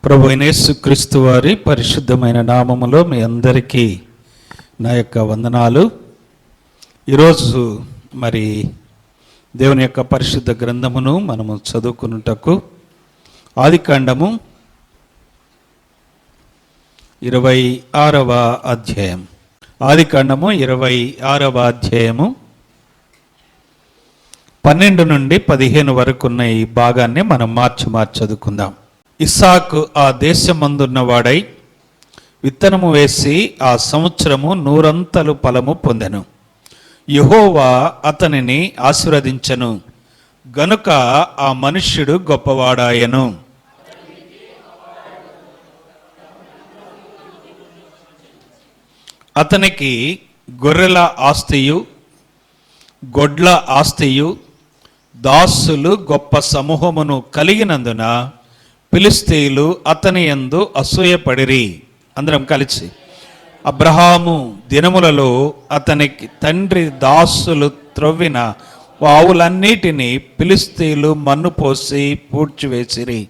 ప్రభు అయిన యేసుక్రీస్తు వారి పరిశుద్ధమైన నామములో మీ అందరికీ నా యొక్క వందనాలు. ఈరోజు మరి దేవుని యొక్క పరిశుద్ధ గ్రంథమును మనము చదువుకున్నటకు ఆదికాండము 26వ అధ్యాయం. ఆదికాండము 26వ అధ్యాయము 12 నుండి 15 వరకు ఉన్న ఈ భాగాన్ని మనం మార్చి చదువుకుందాం. ఇస్సాకు ఆ దేశమందున్నవాడై విత్తనము వేసి ఆ సంవత్సరము 100 ఫలము పొందెను. యెహోవా అతనిని ఆశీర్వదించెను గనుక ఆ మనుష్యుడు గొప్పవాడాయెను. అతనికి గొర్రెల ఆస్తియు గొడ్ల ఆస్తియు దాసులు గొప్ప సమూహమును కలిగినందున ఫిలిష్తీయులు అతని యందు అసూయపడిరి. అందరం కలిసి అబ్రహాము దినములలో అతనికి తండ్రి దాసులు త్రవ్విన వావులన్నిటినీ ఫిలిష్తీయులు మన్ను పోసి పూడ్చివేసిరి.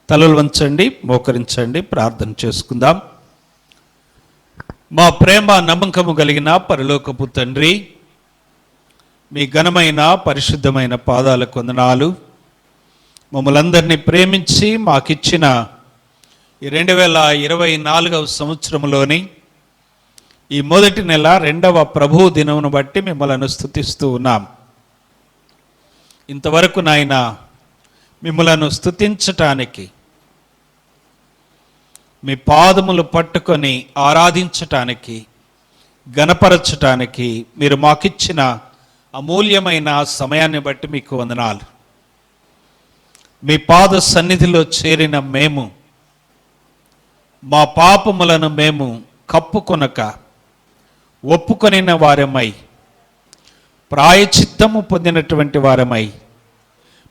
తలలు వంచండి, మోకరించండి, ప్రార్థన చేసుకుందాం. మా ప్రేమ నమ్మకము కలిగిన పరలోకపు తండ్రి, మీ ఘనమైన పరిశుద్ధమైన పాదాలకు వందనాలు. మమ్మల్ని అందరినీ ప్రేమించి మాకిచ్చిన ఈ 2024వ సంవత్సరంలోని ఈ మొదటి నెల 2వ ప్రభువు దినమును బట్టి మిమ్మల్ని స్తుతిస్తూ ఉన్నాం. ఇంతవరకు నాయన మిమ్మల్ని స్తుతించటానికి, మీ పాదములు పట్టుకొని ఆరాధించటానికి, గణపరచటానికి మీరు మాకిచ్చిన అమూల్యమైన సమయాన్ని బట్టి మీకు వందనాలు. మీ పాద సన్నిధిలో చేరిన మేము మా పాపములను మేము కప్పుకొనక ఒప్పుకొనిన వారమై, ప్రాయచిత్తము పొందినటువంటి వారమై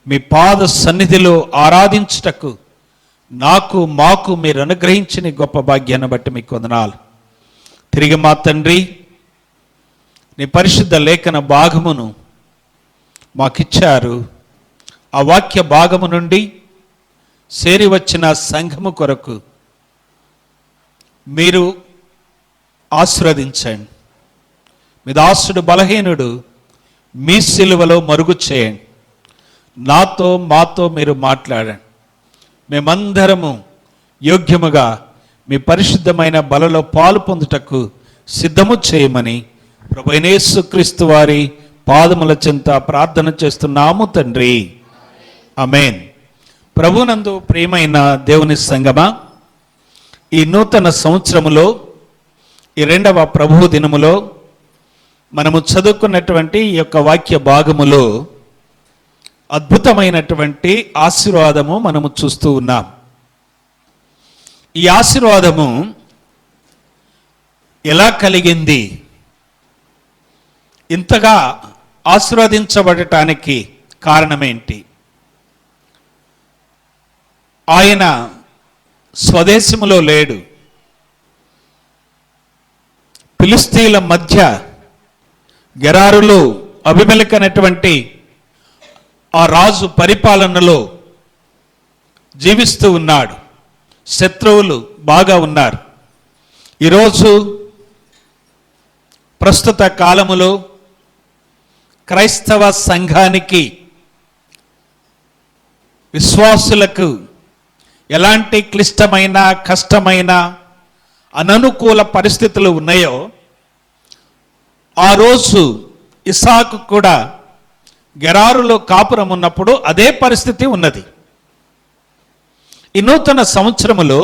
మీ పాద సన్నిధిలో ఆరాధించుటకు మాకు మీరు అనుగ్రహించిన గొప్ప భాగ్యాన్ని బట్టి మీకు వందనాలు. తిరిగి మా తండ్రి, నీ పరిశుద్ధ లేఖన భాగమును మాకిచ్చారు. ఆ వాక్య భాగము నుండి చేరి వచ్చిన సంఘము కొరకు మీరు ఆశీర్వదించండి. మీ దాసుడు బలహీనుడు, మీ సిలువలో మరుగు చేయండి. మాతో మీరు మాట్లాడండి. మేమందరము యోగ్యముగా మీ పరిశుద్ధమైన బలలో పాలు పొందుటకు సిద్ధము చేయమని ప్రభువైన యేసుక్రీస్తు వారి పాదముల చెంత ప్రార్థన చేస్తున్నాము తండ్రి, ఆమేన్. ప్రభునందు ప్రియమైన దేవుని సంగమా, ఈ నూతన సంవత్సరములో ఈ 2వ ప్రభువు దినములో మనము చదువుకున్నటువంటి ఈ యొక్క వాక్య భాగములో అద్భుతమైనటువంటి ఆశీర్వాదము మనము చూస్తూ ఉన్నాం. ఈ ఆశీర్వాదము ఎలా కలిగింది? ఇంతగా ఆశీర్వదించబడటానికి కారణమేంటి? ఆయన స్వదేశములో లేడు. ఫిలిష్తీయుల మధ్య గెరారులో అబీమెలెకు అనేటువంటి ఆ రాజు పరిపాలనలో జీవిస్తూ ఉన్నాడు. శత్రువులు బాగా ఉన్నారు. ఈరోజు ప్రస్తుత కాలములో క్రైస్తవ సంఘానికి, విశ్వాసులకు ఎలాంటి క్లిష్టమైన, కష్టమైన, అననుకూల పరిస్థితులు ఉన్నాయో, ఆ రోజు ఇస్సాకు కూడా గెరారులో కాపురం ఉన్నప్పుడు అదే పరిస్థితి ఉన్నది. ఈ నూతన సంవత్సరములో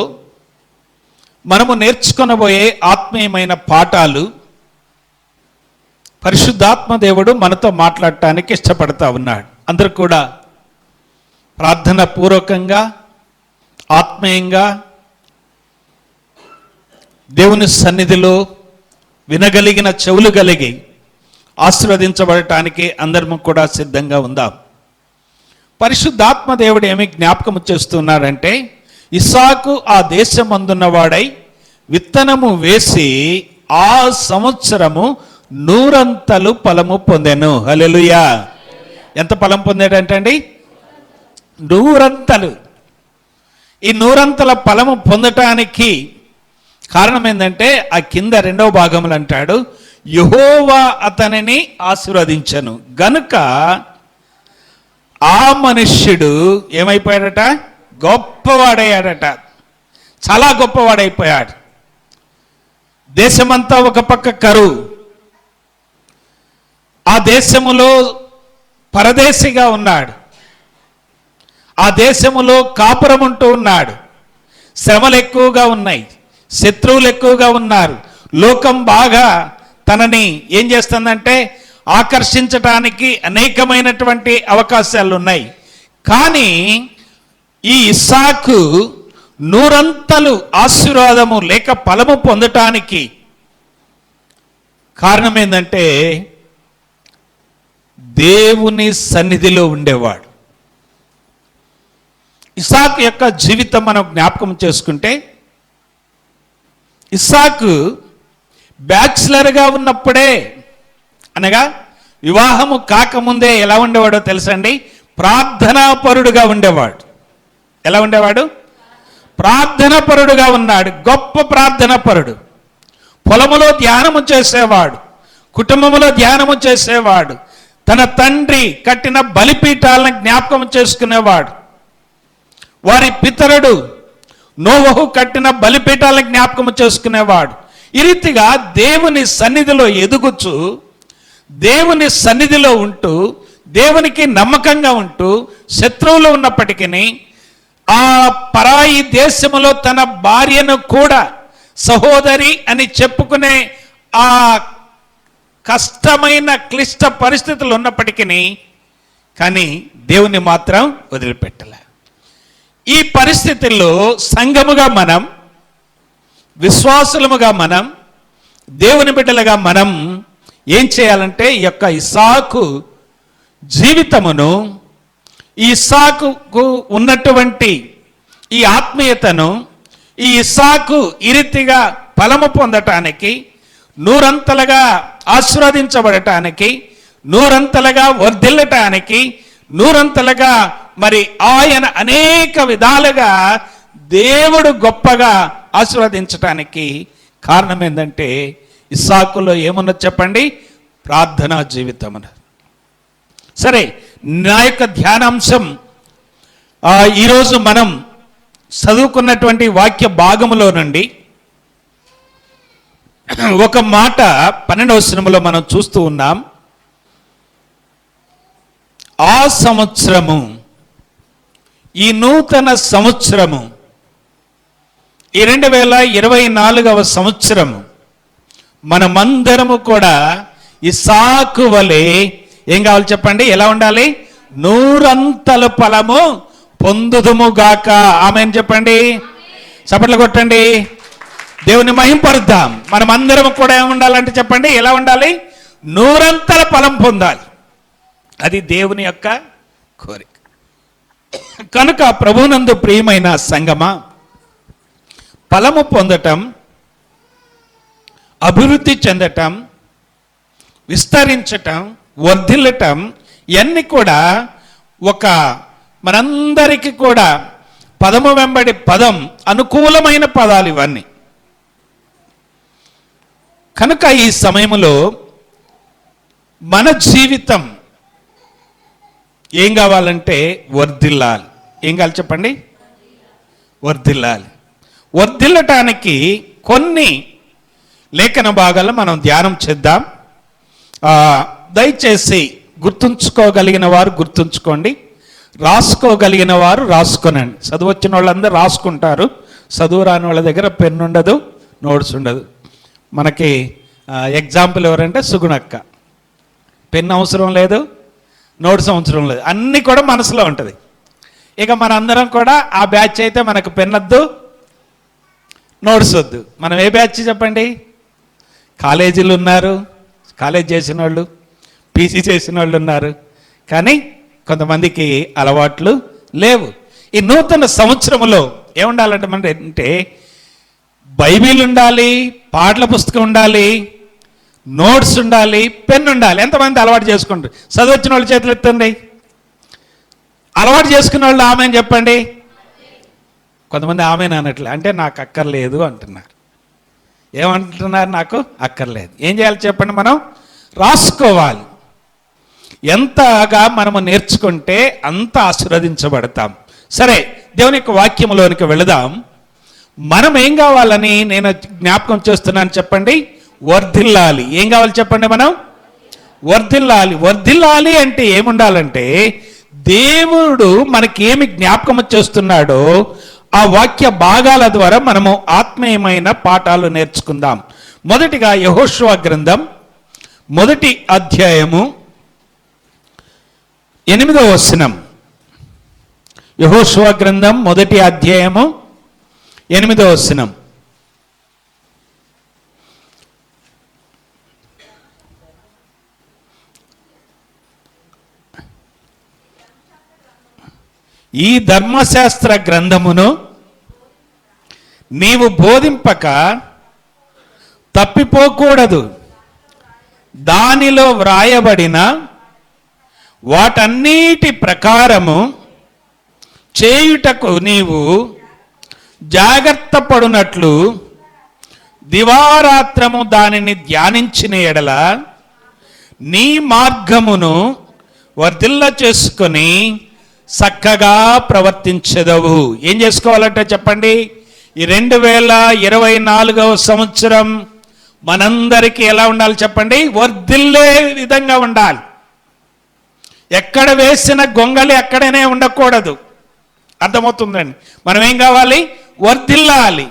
మనము నేర్చుకొనబోయే ఆత్మీయమైన పాఠాలు పరిశుద్ధాత్మ దేవుడు మనతో మాట్లాడటానికి ఇష్టపడతా ఉన్నాడు. అందరూ కూడా ప్రార్థన పూర్వకంగా, ఆత్మీయంగా దేవుని సన్నిధిలో వినగలిగిన చెవులు కలిగి ఆశీర్వదించబడటానికి అందరము కూడా సిద్ధంగా ఉందాం. పరిశుద్ధాత్మ దేవుడు ఏమి జ్ఞాపకం చేస్తున్నాడంటే, ఇస్సాకు ఆ దేశమందున్నవాడై విత్తనము వేసి ఆ సంవత్సరము 100 ఫలము పొందెను. హల్లెలూయా. ఎంత ఫలం పొందాడంటండి? 100. ఈ నూరంతల ఫలము పొందటానికి కారణం ఏంటంటే ఆ కింద 2వ భాగంలో అంటాడు, యెహోవా అతనిని ఆశీర్వదించను గనుక ఆ మనుష్యుడు ఏమైపోయాడట, గొప్పవాడయ్యాడట, చాలా గొప్పవాడైపోయాడు. దేశమంతా ఒక పక్క కరువు, ఆ దేశములో పరదేశిగా ఉన్నాడు, ఆ దేశములో కాపురం ఉంటూ ఉన్నాడు, శ్రమలు ఎక్కువగా ఉన్నాయి, శత్రువులు ఎక్కువగా ఉన్నారు, లోకం బాగా తనని ఏం చేస్తుందంటే ఆకర్షించటానికి అనేకమైనటువంటి అవకాశాలు ఉన్నాయి. కానీ ఈ ఇస్సాకు నూరంతలు ఆశీర్వాదము లేక ఫలము పొందటానికి కారణం ఏంటంటే దేవుని సన్నిధిలో ఉండేవాడు. ఇస్సాకు యొక్క జీవితం మనం జ్ఞాపకం చేసుకుంటే, ఇస్సాకు బ్యాచిలర్గా ఉన్నప్పుడే, అనగా వివాహము కాకముందే ఎలా ఉండేవాడో తెలుసండి, ప్రార్థనాపరుడుగా ఉండేవాడు. ఎలా ఉండేవాడు? ప్రార్థనాపరుడుగా ఉన్నాడు. గొప్ప ప్రార్థనాపరుడు. పొలములో ధ్యానము చేసేవాడు, కుటుంబములో ధ్యానము చేసేవాడు, తన తండ్రి కట్టిన బలిపీఠాలను జ్ఞాపకం చేసుకునేవాడు, వారి పితరుడు నోవహు కట్టిన బలిపీఠాలను జ్ఞాపకం చేసుకునేవాడు. ఈ రీతిగా దేవుని సన్నిధిలో ఎదుగుచు, దేవుని సన్నిధిలో ఉంటూ, దేవునికి నమ్మకంగా ఉంటూ, శత్రువులు ఉన్నప్పటికీ ఆ పరాయి దేశములో తన భార్యను కూడా సహోదరి అని చెప్పుకునే ఆ కష్టమైన క్లిష్ట పరిస్థితులు ఉన్నప్పటికీ కానీ దేవుని మాత్రం వదిలిపెట్టలే. ఈ పరిస్థితుల్లో సంఘముగా మనం, విశ్వాసులముగా మనం, దేవుని బిడ్డలుగా మనం ఏం చేయాలంటే ఈ యొక్క ఇస్సాకు జీవితమును, ఈ ఇస్సాకుకు ఉన్నటువంటి ఈ ఆత్మీయతను, ఈ ఇస్సాకు ఈ రీతిగా ఫలము పొందటానికి, నూరంతలుగా ఆశీర్వదించబడటానికి, నూరంతలుగా వర్ధిల్లటానికి, నూరంతలుగా మరి ఆయన అనేక విధాలుగా దేవుడు గొప్పగా ఆశీర్వదించటానికి కారణం ఏంటంటే ఇస్సాకులో ఏమున్నది చెప్పండి? ప్రార్థనా జీవితం అన్నది. సరే, నా యొక్క ధ్యానాంశం ఈరోజు మనం చదువుకున్నటువంటి వాక్య భాగములో నుండి ఒక మాట 12వ వచనములో మనం చూస్తూ ఉన్నాం. ఆ సంవత్సరము, ఈ నూతన సంవత్సరము, ఈ 2024వ సంవత్సరము మనమందరము కూడా ఇస్సాకు వలె ఏం కావాలి చెప్పండి? ఎలా ఉండాలి? నూరంతల ఫలము పొందుదుముగాక. ఆమేన్ చెప్పండి, చప్పట్లు కొట్టండి, దేవుని మహింపరుద్దాం. మనమందరం కూడా ఏముండాలంటే చెప్పండి, ఎలా ఉండాలి? నూరంతల ఫలం పొందాలి. అది దేవుని యొక్క కోరిక. కనుక ప్రభునందు ప్రియమైన సంగమా, ఫలము పొందటం, అభివృద్ధి చెందటం, విస్తరించటం, వర్ధిల్లటం, ఇవన్నీ కూడా ఒక మనందరికీ కూడా పదము వెంబడి పదం అనుకూలమైన పదాలు ఇవన్నీ. కనుక ఈ సమయంలో మన జీవితం ఏం కావాలంటే వర్ధిల్లాలి. ఏం కావాలి చెప్పండి? వర్ధిల్లాలి. వర్ధిల్లటానికి కొన్ని లేఖన భాగాలు మనం ధ్యానం చేద్దాం. దయచేసి గుర్తుంచుకోగలిగిన వారు గుర్తుంచుకోండి, రాసుకోగలిగిన వారు రాసుకోనండి. చదువు వచ్చిన వాళ్ళందరూ రాసుకుంటారు, చదువు రాని వాళ్ళ దగ్గర పెన్ను ఉండదు, నోట్స్ ఉండదు. మనకి ఎగ్జాంపుల్ ఎవరంటే సుగుణక్క. పెన్ అవసరం లేదు, నోట్స్ అవసరం లేదు, అన్నీ కూడా మనసులో ఉంటుంది. ఇక మనందరం కూడా ఆ బ్యాచ్ అయితే మనకు పెన్ వద్దు, నోట్స్ వద్దు. మనం ఏ బ్యాచ్ చెప్పండి? కాలేజీలు ఉన్నారు, కాలేజ్ చేసిన వాళ్ళు, పీసీ చేసిన వాళ్ళు ఉన్నారు, కానీ కొంతమందికి అలవాట్లు లేవు. ఈ నూతన సంవత్సరంలో ఏముండాలంటే అంటే బైబిల్ ఉండాలి, పాటల పుస్తకం ఉండాలి, నోట్స్ ఉండాలి, పెన్ ఉండాలి. ఎంతమంది అలవాటు చేసుకుంటారు? చదివచ్చిన వాళ్ళు చేతులు ఎత్తండి. అలవాటు చేసుకున్న వాళ్ళు ఆమె చెప్పండి. కొంతమంది ఆమెను అనట్లే, అంటే నాకు అక్కర్లేదు అంటున్నారు. ఏమంటున్నారు? నాకు అక్కర్లేదు. ఏం చేయాలి చెప్పండి? మనం రాసుకోవాలి. ఎంతగా మనము నేర్చుకుంటే అంత ఆశీర్వదించబడతాం. సరే, దేవుని యొక్క వాక్యంలోనికి వెళదాం. మనం ఏం కావాలని నేను జ్ఞాపకం చేస్తున్నాను చెప్పండి? వర్ధిల్లాలి. ఏం కావాలి చెప్పండి? మనం వర్ధిల్లాలి. వర్ధిల్లాలి అంటే ఏముండాలంటే, దేవుడు మనకి ఏమి జ్ఞాపకం చేస్తున్నాడో ఆ వాక్య భాగాల ద్వారా మనము ఆత్మీయమైన పాఠాలు నేర్చుకుందాం. మొదటిగా యెహోషువ గ్రంథం 1వ అధ్యాయము 8వ వచనం. యెహోషువ గ్రంథం 1వ అధ్యాయము 8వ వచనం. ఈ ధర్మశాస్త్ర గ్రంథమును నీవు బోధింపక తప్పిపోకూడదు. దానిలో వ్రాయబడిన వాటన్నిటి ప్రకారము చేయుటకు నీవు జాగ్రత్త పడునట్లు దివారాత్రము దానిని ధ్యానించిన ఎడల నీ మార్గమును వర్ధిల్ల చేసుకొని చక్కగా ప్రవర్తించదవు. ఏం చేసుకోవాలంటే చెప్పండి? ఈ 2024వ సంవత్సరం మనందరికీ ఎలా ఉండాలి చెప్పండి? వర్ధిల్లే విధంగా ఉండాలి. ఎక్కడ వేసిన గొంగలి అక్కడనే ఉండకూడదు. అర్థమవుతుందండి? మనం ఏం కావాలి? వర్ధిల్లాలి.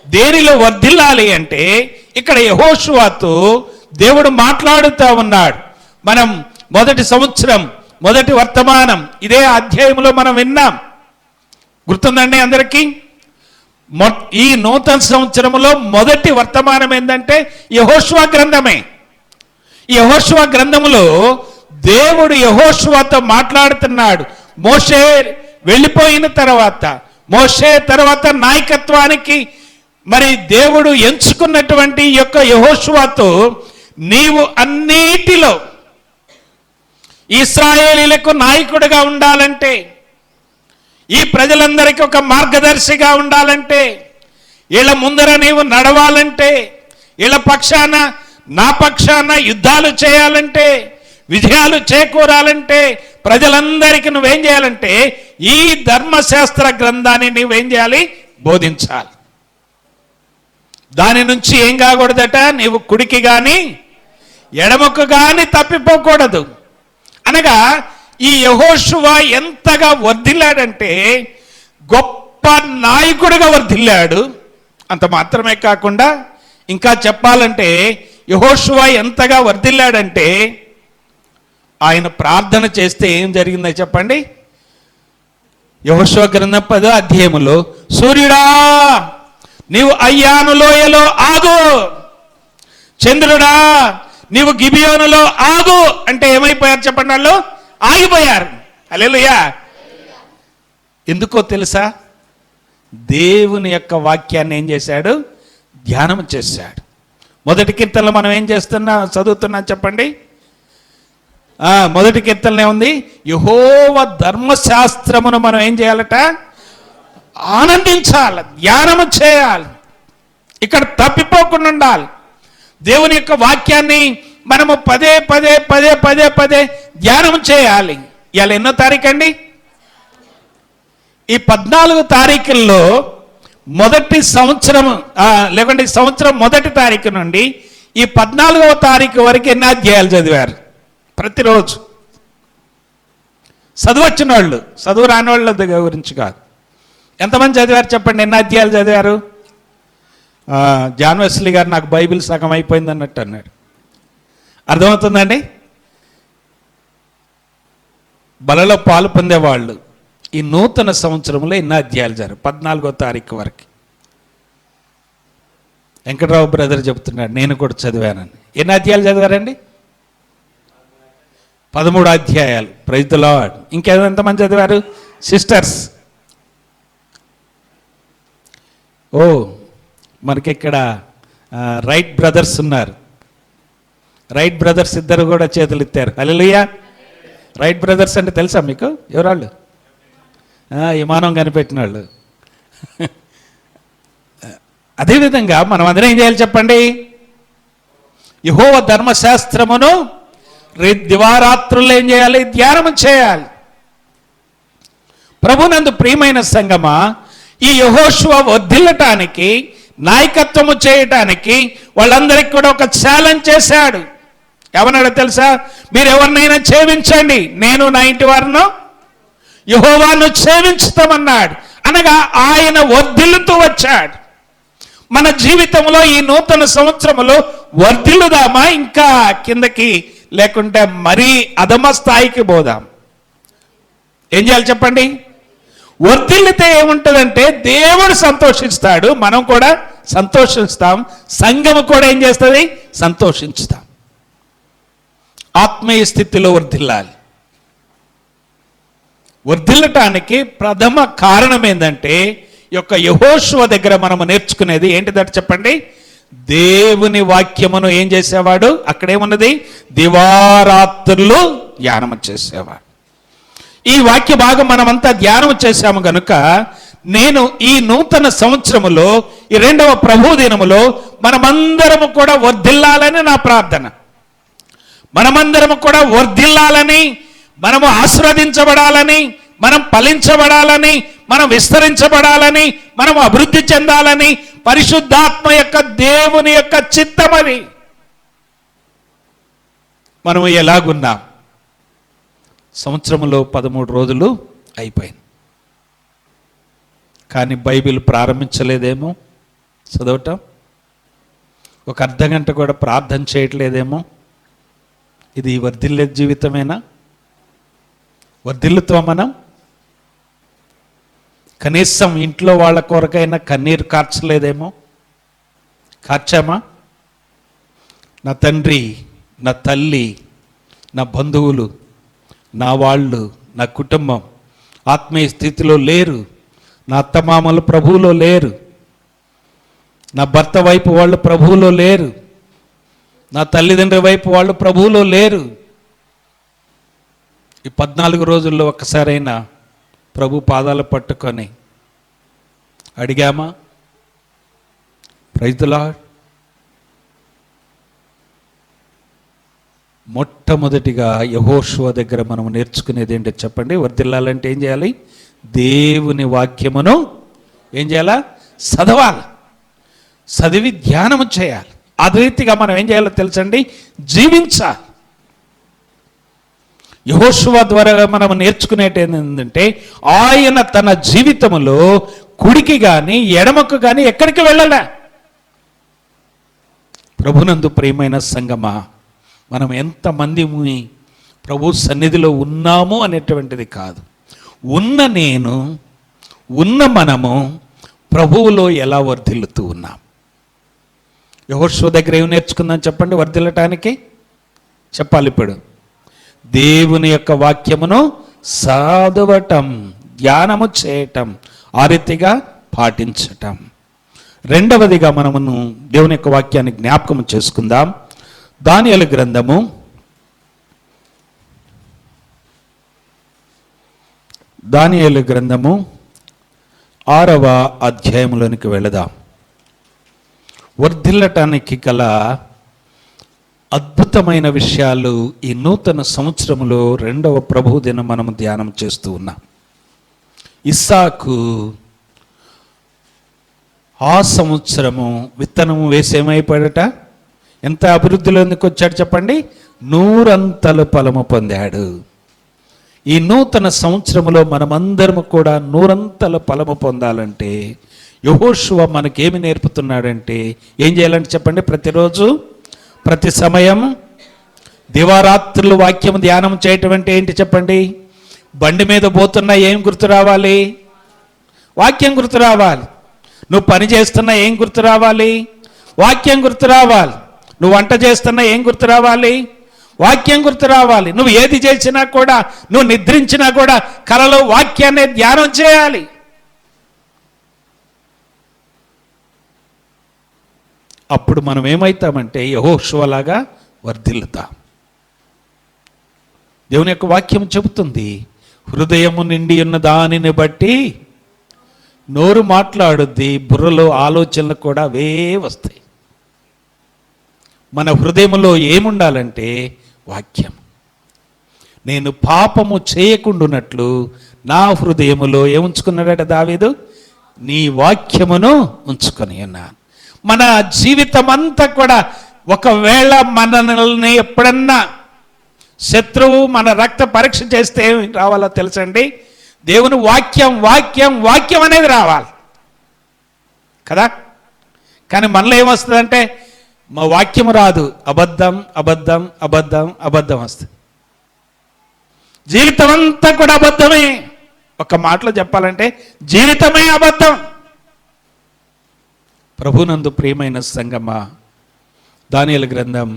దేనిలో వర్ధిల్లాలి అంటే, ఇక్కడ యెహోషువతో దేవుడు మాట్లాడుతూ ఉన్నాడు. మనం మొదటి సంవత్సరం, మొదటి వర్తమానం ఇదే అధ్యాయంలో మనం విన్నాం. గుర్తుందండి అందరికీ? ఈ నూతన సంవత్సరంలో మొదటి వర్తమానం ఏంటంటే యెహోషువ గ్రంథమే. ఈ యెహోషువ గ్రంథములో దేవుడు యెహోషువతో మాట్లాడుతున్నాడు. మోషే వెళ్ళిపోయిన తర్వాత, మోషే తర్వాత నాయకత్వానికి మరి దేవుడు ఎంచుకున్నటువంటి యొక్క యెహోషువతో, నీవు అన్నిటిలో ఇశ్రాయేలీలకు నాయకుడిగా ఉండాలంటే, ఈ ప్రజలందరికీ ఒక మార్గదర్శిగా ఉండాలంటే, వీళ్ళ ముందర నీవు నడవాలంటే, వీళ్ళ పక్షాన నా పక్షాన యుద్ధాలు చేయాలంటే, విజయాలు చేకూరాలంటే, ప్రజలందరికీ నువ్వేం చేయాలంటే ఈ ధర్మశాస్త్ర గ్రంథాన్ని నువ్వేం చేయాలి? బోధించాలి. దాని నుంచి ఏం కాకూడదట? నీవు కుడికి కానీ ఎడమకు కానీ తప్పిపోకూడదు. అనగా ఈ యెహోషువ ఎంతగా వర్ధిల్లాడంటే గొప్ప నాయకుడిగా వర్ధిల్లాడు. అంత మాత్రమే కాకుండా ఇంకా చెప్పాలంటే యెహోషువ ఎంతగా వర్ధిల్లాడంటే, ఆయన ప్రార్థన చేస్తే ఏం జరిగిందో చెప్పండి? యెహోషువ గ్రంథం 10వ అధ్యాయములో, సూర్యుడా నీవు అయ్యాను లోయలో ఆగు, చంద్రుడా నీవు గిబియోనులో ఆగు అంటే ఏమైపోయారు చెప్పండి? వాళ్ళు ఆగిపోయారు. హల్లెలూయా. ఎందుకో తెలుసా? దేవుని యొక్క వాక్యాన్ని ఏం చేశాడు? ధ్యానం చేశాడు. మొదటి కీర్తనలో మనం ఏం చదువుతున్నాం చెప్పండి? మొదటి కీర్తనలో ఉంది, యెహోవా ధర్మశాస్త్రమును మనం ఏం చేయాలట? ఆనందించాలి, ధ్యానము చేయాలి. ఇక్కడ తప్పిపోకుండా ఉండాలి. దేవుని యొక్క వాక్యాన్ని మనము పదే పదే పదే పదే పదే ధ్యానం చేయాలి. ఇవాళ ఎన్నో తారీఖు అండి? ఈ 14 తారీఖుల్లో మొదటి సంవత్సరం, లేకుంటే సంవత్సరం మొదటి తారీఖు నుండి ఈ 14వ తారీఖు వరకు ఎన్ని అధ్యాయాలు చదివారు? ప్రతిరోజు చదువు వచ్చిన వాళ్ళు, చదువు రాని వాళ్ళ దగ్గర గురించి కాదు. ఎంతమంది చదివారు చెప్పండి? ఎన్ని అధ్యాయాలు చదివారు? జాన్ వెస్లీ గారు నాకు బైబిల్ సగం అయిపోయింది అన్నట్టు అన్నాడు. అర్థమవుతుందండి? బలలో పాలు పొందేవాళ్ళు ఈ నూతన సంవత్సరంలో ఎన్ని అధ్యాయాలు చదివారు? 14వ తారీఖు వరకు. వెంకటరావు బ్రదర్ చెబుతున్నాడు, నేను కూడా చదివానని. ఎన్ని అధ్యాయాలు చదివారండి? 13 అధ్యాయాలు. Praise the Lord. ఇంకెంతమంది చదివారు సిస్టర్స్? మనకి ఇక్కడ రైట్ బ్రదర్స్ ఉన్నారు. రైట్ బ్రదర్స్ ఇద్దరు కూడా చేతులు ఎత్తారు. హల్లెలూయా. రైట్ బ్రదర్స్ అంటే తెలుసా మీకు? ఎవరాళ్ళు? విమానం కనిపెట్టిన వాళ్ళు. అదేవిధంగా మనం అందరం ఏం చేయాలి చెప్పండి? యెహోవా ధర్మశాస్త్రమును దివారాత్రులు ఏం చేయాలి? ధ్యానం చేయాలి. ప్రభునందు ప్రియమైన సంగమా, ఈ యెహోషువ వర్ధిల్లటానికి, నాయకత్వము చేయటానికి వాళ్ళందరికీ కూడా ఒక ఛాలెంజ్ చేశాడు. ఏమన్నాడో తెలుసా? మీరు ఎవరినైనా సేవించండి, నేను నా ఇంటి వారిను యెహోవాను సేవించుతామన్నాడు. అనగా ఆయన వర్ధిల్లుతూ వచ్చాడు. మన జీవితంలో ఈ నూతన సంవత్సరంలో వర్ధిల్లుదామా, ఇంకా కిందకి లేకుంటే మరీ అధమ స్థాయికి పోదాం? ఏం చేయాలి చెప్పండి? వర్ధిల్లితే ఏముంటుందంటే దేవుడు సంతోషిస్తాడు, మనం కూడా సంతోషిస్తాం, సంఘము కూడా ఏం చేస్తుంది? సంతోషిస్తాం. ఆత్మీయ స్థితిలో వర్ధిల్లాలి. వర్ధిల్లటానికి ప్రథమ కారణం ఏంటంటే, ఈ యొక్క యెహోషువ దగ్గర మనము నేర్చుకునేది ఏంటిదంటే చెప్పండి? దేవుని వాక్యమును ఏం చేసేవాడు? అక్కడేమున్నది? దివారాత్రులు ధ్యానం చేసేవాడు. ఈ వాక్య భాగం మనమంతా ధ్యానం చేశాము కనుక నేను ఈ నూతన సంవత్సరములో, ఈ 2వ ప్రభు దినములో మనమందరము కూడా వర్ధిల్లాలని నా ప్రార్థన. మనమందరము కూడా వర్ధిల్లాలని, మనము ఆశీర్వదించబడాలని, మనం ఫలించబడాలని, మనం విస్తరించబడాలని, మనం అభివృద్ధి చెందాలని పరిశుద్ధాత్మ యొక్క దేవుని యొక్క చిత్తమది. మనము ఎలాగున్నాం? సంవత్సరంలో 13 రోజులు అయిపోయింది, కానీ బైబిల్ ప్రారంభించలేదేమో చదవటం, ఒక అర్ధగంట కూడా ప్రార్థన చేయట్లేదేమో. ఇది వర్ధిల్లే జీవితమేనా? వర్ధిల్లుతాం మనం? కనీసం ఇంట్లో వాళ్ళ కొరకైనా కన్నీరు కార్చలేదేమో? కార్చామా? నా తండ్రి, నా తల్లి, నా బంధువులు, నా వాళ్ళు, నా కుటుంబం ఆత్మీయ స్థితిలో లేరు, నా అత్తమామలు ప్రభువులో లేరు, నా భర్త వైపు వాళ్ళు ప్రభువులో లేరు, నా తల్లిదండ్రుల వైపు వాళ్ళు ప్రభువులో లేరు. ఈ 14 రోజుల్లో ఒక్కసారైనా ప్రభు పాదాలు పట్టుకొని అడిగామా? Praise the lord. మొట్టమొదటిగా యెహోషువ దగ్గర మనం నేర్చుకునేది ఏంటో చెప్పండి? వర్ధిల్లాలంటే ఏం చేయాలి? దేవుని వాక్యమును ఏం చేయాలా? చదవాలి, చదివి ధ్యానము చేయాలి. అదే రీతిగా మనం ఏం చేయాలో తెలుసండి? జీవించాలి. యెహోషువ ద్వారా మనం నేర్చుకునేది ఏంటంటే, ఆయన తన జీవితంలో కుడికి కానీ ఎడమకు కానీ ఎక్కడికి వెళ్ళలే. ప్రభునందు ప్రియమైన సంగమా, మనం ఎంతమంది ప్రభు సన్నిధిలో ఉన్నాము అనేటువంటిది కాదు, ఉన్న మనము ప్రభువులో ఎలా వర్ధిల్లుతూ ఉన్నాం. యెహోషువ దగ్గర ఏమి నేర్చుకుందాం చెప్పండి? వర్ధిల్లటానికి చెప్పాలి. ఇప్పుడు దేవుని యొక్క వాక్యమును చదవటం, ధ్యానము చేయటం, ఆ రీతిగా పాటించటం. రెండవదిగా మనమును దేవుని యొక్క వాక్యాన్ని జ్ఞాపకం చేసుకుందాం. దానియేలు గ్రంథము 6వ అధ్యాయంలోనికి వెళదాం. వర్ధిల్లటానికి గల అద్భుతమైన విషయాలు ఈ నూతన సంవత్సరంలో 2వ ప్రభు దినం మనం ధ్యానం చేస్తూ ఉన్నాం. ఇస్సాకు ఆ సంవత్సరము విత్తనము వేసేమైపోయాడట? ఎంత అభివృద్ధిలోకి వచ్చాడు చెప్పండి? 100 అంతలు ఫలము పొందాడు. ఈ నూతన సంవత్సరములో మనమందరము కూడా 100 అంతల ఫలము పొందాలంటే యెహోషువ మనకేమి నేర్పుతున్నాడంటే ఏం చేయాలంటే చెప్పండి? ప్రతిరోజు, ప్రతి సమయం దివారాత్రులు వాక్యం ధ్యానం చేయటం అంటే ఏంటి చెప్పండి? బండి మీద పోతున్నా ఏం గుర్తు రావాలి? వాక్యం గుర్తు రావాలి. నువ్వు పని చేస్తున్నా ఏం గుర్తు రావాలి? వాక్యం గుర్తు రావాలి. నువ్వు వంట చేస్తున్నా ఏం గుర్తు రావాలి? వాక్యం గుర్తు రావాలి. నువ్వు ఏది చేసినా కూడా, నువ్వు నిద్రించినా కూడా కలలో వాక్యాన్ని ధ్యానం చేయాలి. అప్పుడు మనం ఏమవుతామంటే యెహోషువలాగా వర్ధిల్లుతాం. దేవుని యొక్క వాక్యం చెబుతుంది, హృదయము నిండి ఉన్న దానిని బట్టి నోరు మాట్లాడుద్ది, బుర్రలో ఆలోచనలు కూడా అవే వస్తాయి. మన హృదయంలో ఏముండాలంటే వాక్యం. నేను పాపము చేయకుండానట్లు నా హృదయములో ఏముంచుకున్నాడట దావీదు? నీ వాక్యమును ఉంచుకొని ఉన్నాను. మన జీవితం అంతా కూడా, ఒకవేళ మనల్ని ఎప్పుడన్నా శత్రువు మన రక్త పరీక్ష చేస్తే ఏమి రావాలో తెలుసండి? దేవుని వాక్యం వాక్యం వాక్యం అనేది రావాలి కదా. కానీ మనలో ఏమొస్తుందంటే, మా వాక్యం రాదు, అబద్ధం అబద్ధం అబద్ధం అబద్ధం వస్తుంది. జీవితం అంతా కూడా అబద్ధమే. ఒక మాటలో చెప్పాలంటే జీవితమే అబద్ధం. ప్రభునందు ప్రియమైన సంగమా, దానియేలు గ్రంథం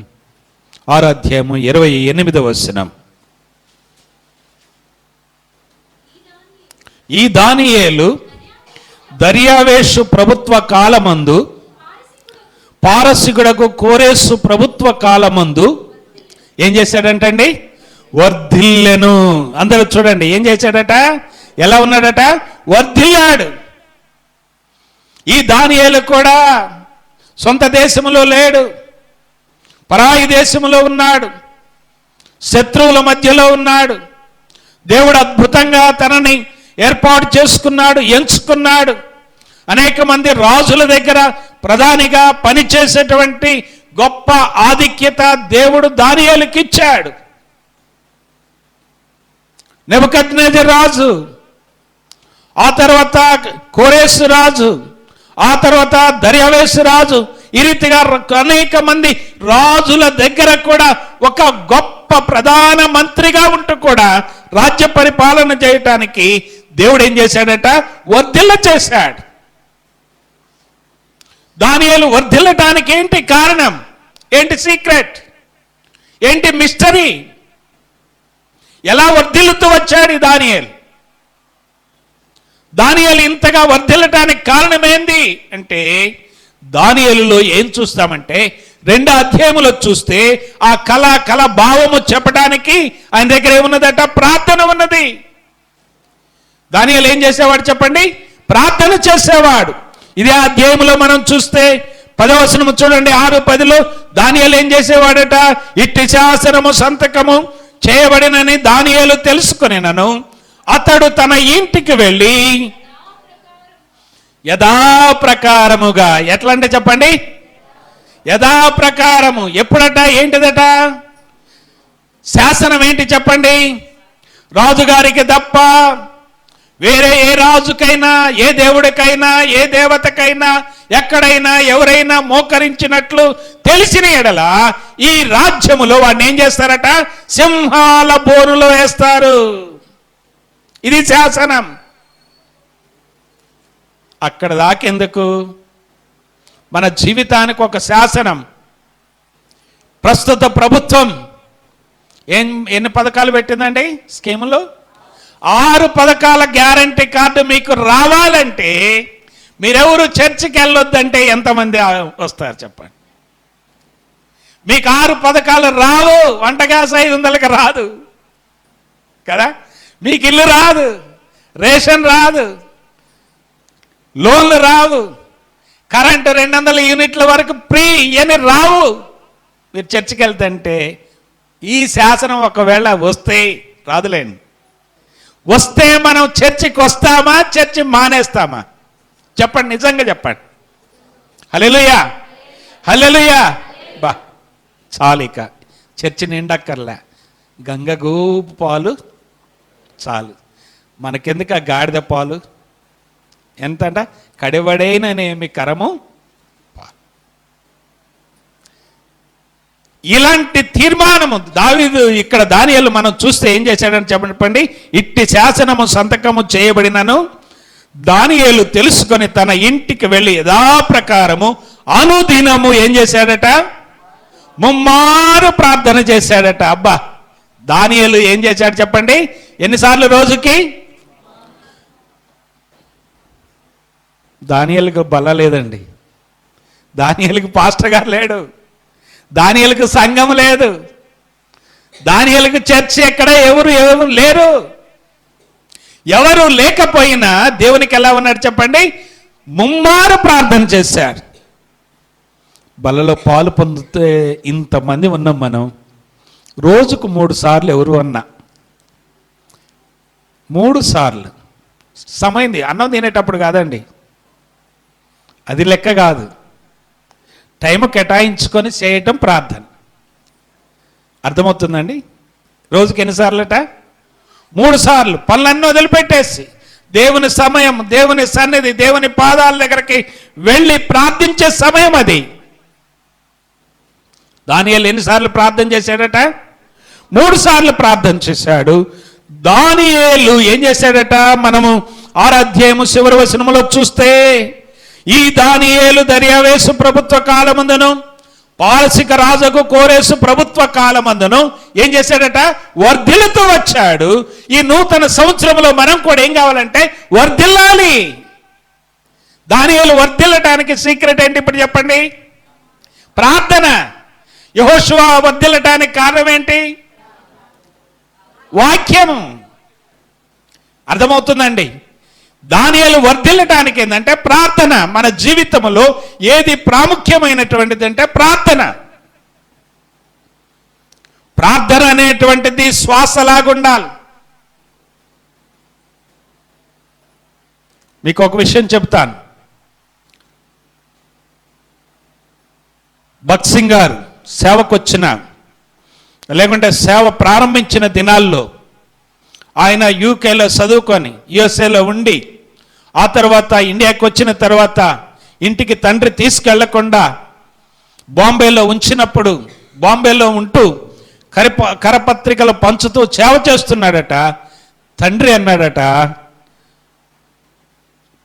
6వ అధ్యాయము 28వ వచనం. ఈ దానియేలు దర్యావేషు ప్రభుత్వ కాలమందు, పారసికుడకు కోరేసు ప్రభుత్వ కాలమందు ఏం చేశాడంటండి? వర్ధిల్లెను. అందరూ చూడండి, ఏం చేశాడట? ఎలా ఉన్నాడట? వర్ధిల్లాడు. ఈ దానియేలు కూడా సొంత దేశంలో లేడు, పరాయి దేశంలో ఉన్నాడు, శత్రువుల మధ్యలో ఉన్నాడు. దేవుడు అద్భుతంగా తనని ఏర్పాటు చేసుకున్నాడు, ఎంచుకున్నాడు. అనేక మంది రాజుల దగ్గర ప్రధానిగా పనిచేసేటువంటి గొప్ప ఆధిక్యత దేవుడు దానియేలుకి ఇచ్చాడు. నెబుకద్నెజరు రాజు, ఆ తర్వాత కోరేసు రాజు, ఆ తర్వాత దర్యావేషు రాజు, ఈ రీతిగా అనేక మంది రాజుల దగ్గర కూడా ఒక గొప్ప ప్రధాన మంత్రిగా ఉంటూ కూడా రాజ్య పరిపాలన చేయటానికి దేవుడు ఏం చేశాడట? వర్ధిల్ల చేశాడు. దానియేలు వర్ధిల్లటానికి ఏంటి కారణం? ఏంటి సీక్రెట్? ఏంటి మిస్టరీ? ఎలా వర్ధిల్లుతూ వచ్చాడు దానియేలు? దానియేలు ఇంతగా వర్ధిల్లటానికి కారణం ఏంది అంటే, దానియేలులో ఏం చూస్తామంటే, 2వ అధ్యాయములో చూస్తే ఆ కళ భావము చెప్పడానికి ఆయన దగ్గర ఏమున్నదట? ప్రార్థన ఉన్నది. దానియేలు ఏం చేసేవాడు చెప్పండి? ప్రార్థన చేసేవాడు. ఇదే అధ్యాయంలో మనం చూస్తే 10వ వచనము చూడండి, 6:10లో దానియేలు ఏం చేసేవాడట? ఇట్టి శాసనము సంతకము చేయబడినని దానియేలు తెలుసుకొనినను అతడు తన ఇంటికి వెళ్ళి యథాప్రకారముగా, ఎట్లా అంటే చెప్పండి? యథాప్రకారము. ఎప్పుడట? ఏంటిదట? శాసనం ఏంటి చెప్పండి? రాజుగారికి తప్ప వేరే ఏ రాజుకైనా, ఏ దేవుడికైనా, ఏ దేవతకైనా, ఎక్కడైనా ఎవరైనా మోకరించినట్లు తెలిసిన ఎడల ఈ రాజ్యములో వాడిని ఏం చేస్తారట? సింహాల బోరులో వేస్తారు. ఇది శాసనం. అక్కడ దాకెందుకు? మన జీవితానికి ఒక శాసనం. ప్రస్తుత ప్రభుత్వం ఎన్ని పథకాలు పెట్టిందండి స్కీములో? 6 పథకాల గ్యారంటీ కార్డు మీకు రావాలంటే మీరెవరు చర్చికి వెళ్ళొద్దంటే ఎంతమంది వస్తారు చెప్పండి? మీకు 6 పథకాలు రావు. వంట గ్యాస్ 500కి రాదు కదా, మీకు ఇల్లు రాదు, రేషన్ రాదు, లోన్లు రావు, కరెంటు 200 యూనిట్ల వరకు ఫ్రీ ఇవన్నీ రావు. మీరు చర్చికి వెళ్తుంటే ఈ శాసనం ఒకవేళ వస్తే, రాదులేండి, వస్తే మనం చర్చికి వస్తామా, చర్చి మానేస్తామా? చెప్పండి, నిజంగా చెప్పండి. హల్లెలూయా, హల్లెలూయా. బా చాలు, ఇక చర్చి నిండక్కర్లే, గంగగోపు పాలు చాలు. మనకెందుకు ఆ గాడిద పాలు? ఎంతంట? కడివడైననేమి కరము. ఇలాంటి తీర్మానము దావీదు ఇక్కడ దానియేలు మనం చూస్తే ఏం చేశాడని చెప్పండి. ఇట్టి శాసనము సంతకము చేయబడినను దానియేలు తెలుసుకొని తన ఇంటికి వెళ్ళి యథాప్రకారము అనుదినము ఏం చేశాడట? ముమ్మారు ప్రార్థన చేశాడట. అబ్బా, దానియేలు ఏం చేశాడు చెప్పండి? ఎన్నిసార్లు రోజుకి? దానియేలుకు బల్ల లేదండి, దానియేలుకు పాస్టర్ గారు లేడు, దానియేలుకు సంఘం లేదు, దానియేలుకు చర్చి ఎక్కడ ఎవరు లేరు. ఎవరు లేకపోయినా దేవునికి ఎలా ఉన్నాడు చెప్పండి? ముమ్మారు ప్రార్థన చేశారు. బలలో పాలు పొందితే ఇంతమంది ఉన్నాం మనం. రోజుకు 3 సార్లు ఎవరు అన్నా 3 సార్లు సమయంది. అన్నం తినేటప్పుడు కాదండి, అది లెక్క కాదు. టైం కేటాయించుకొని చేయటం ప్రార్థన. అర్థమవుతుందండి? రోజుకి ఎన్నిసార్లట? 3 సార్లు. పనులన్నీ వదిలిపెట్టేసి దేవుని సమయం, దేవుని సన్నిధి, దేవుని పాదాల దగ్గరికి వెళ్ళి ప్రార్థించే సమయం అది. దానియేలు ఎన్నిసార్లు ప్రార్థన చేశాడట? 3 సార్లు ప్రార్థన చేశాడు. దానియేలు ఏం చేశాడట? మనము 6వ అధ్యాయము చివరి వచనములో చూస్తే, ఈ దానియేలు దర్యావేషు ప్రభుత్వ కాలమందును పారసిక రాజుకు కోరేసు ప్రభుత్వ కాలమందును ఏం చేశాడట? వర్ధిల్లుతూ వచ్చాడు. ఈ నూతన సంవత్సరంలో మనం కూడా ఏం కావాలంటే వర్ధిల్లాలి. దానియేలు వర్ధిల్లటానికి సీక్రెట్ ఏంటి ఇప్పుడు చెప్పండి? ప్రార్థన. యెహోషువ వర్ధిల్లటానికి కారణం ఏంటి? వాక్యము. అర్థమవుతుందండి? దానియేలు వర్ధిల్లటానికి ఏంటంటే ప్రార్థన. మన జీవితంలో ఏది ప్రాముఖ్యమైనటువంటిది అంటే ప్రార్థన. ప్రార్థన అనేటువంటిది శ్వాసలాగుండాలి. మీకు ఒక విషయం చెప్తాను. భగత్ సింగ్ గారు సేవకు వచ్చిన, లేకుంటే సేవ ప్రారంభించిన దినాల్లో ఆయన యూకేలో చదువుకొని యుఎస్ఏలో ఉండి, ఆ తర్వాత ఇండియాకి వచ్చిన తర్వాత ఇంటికి తండ్రి తీసుకెళ్లకుండా బాంబేలో ఉంచినప్పుడు, బాంబేలో ఉంటూ కరపత్రికలు పంచుతూ సేవ చేస్తున్నాడట. తండ్రి అన్నాడట,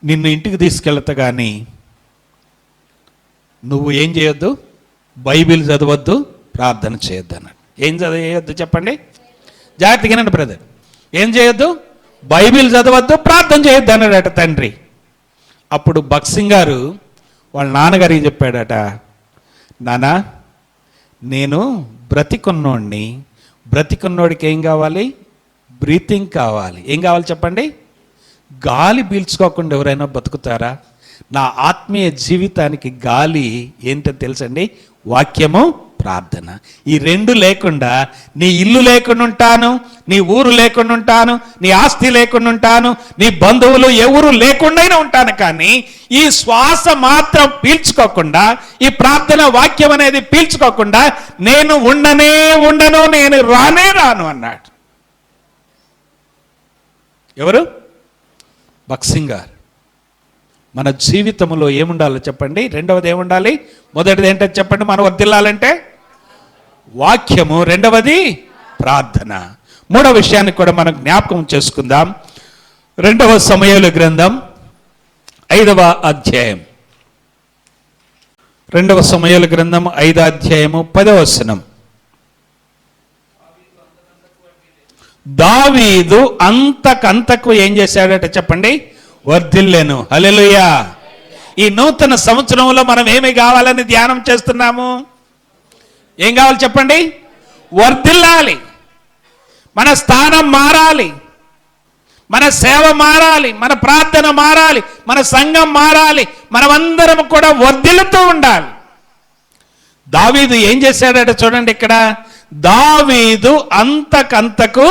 నిన్ను ఇంటికి తీసుకెళ్తా కానీ నువ్వు ఏం చేయొద్దు? బైబిల్ చదవద్దు, ప్రార్థన చేయొద్దు అన్నాడు. ఏం చదివేయొద్దు చెప్పండి? జాగ్రత్తగానండి బ్రదర్. ఏం చేయొద్దు? బైబిల్ చదవద్దు, ప్రార్థన చేయొద్దు అన్నాడట తండ్రి. అప్పుడు భగత్ సింగ్ గారు వాళ్ళ నాన్నగారికి చెప్పాడట, నానా నేను బ్రతికున్నోడిని, బ్రతికున్నోడికి ఏం కావాలి? బ్రీతింగ్ కావాలి. ఏం కావాలి చెప్పండి? గాలి పీల్చుకోకుండా ఎవరైనా బతుకుతారా? నా ఆత్మీయ జీవితానికి గాలి ఏంటో తెలుసండి? వాక్యము, ప్రార్థన. ఈ 2 లేకుండా నీ ఇల్లు లేకుండా ఉంటాను, నీ ఊరు లేకుండా ఉంటాను, నీ ఆస్తి లేకుండా ఉంటాను, నీ బంధువులు ఎవరు లేకుండా ఉంటాను, కానీ ఈ శ్వాస మాత్రం పీల్చుకోకుండా, ఈ ప్రార్థన వాక్యం అనేది పీల్చుకోకుండా నేను ఉండను, నేను రాను అన్నాడు. ఎవరు? భగత్ సింగ్ గారు. మన జీవితంలో ఏముండాలో చెప్పండి? రెండవది ఏముండాలి? మొదటిది ఏంటో చెప్పండి? మనం వర్ధిల్లాలంటే వాక్యము, రెండవది ప్రార్థన. మూడవ విషయాన్ని కూడా మనం జ్ఞాపకం చేసుకుందాం. 2వ సమూయేలు గ్రంథం 5వ అధ్యాయం. 2వ సమూయేలు గ్రంథం 5వ అధ్యాయము 10వ వచనం. దావీదు అంతకంతకు ఏం చేశాడట చెప్పండి? వర్ధిల్లెను. హల్లెలూయా. ఈ నూతన సంవత్సరంలో మనం ఏమి కావాలని ధ్యానం చేస్తున్నాము? ఏం కావాలి చెప్పండి? వర్ధిల్లాలి. మన స్థానం మారాలి, మన సేవ మారాలి, మన ప్రార్థన మారాలి, మన సంఘం మారాలి, మనమందరం కూడా వర్ధిల్లుతూ ఉండాలి. దావీదు ఏం చేశాడట చూడండి ఇక్కడ. దావీదు అంతకంతకు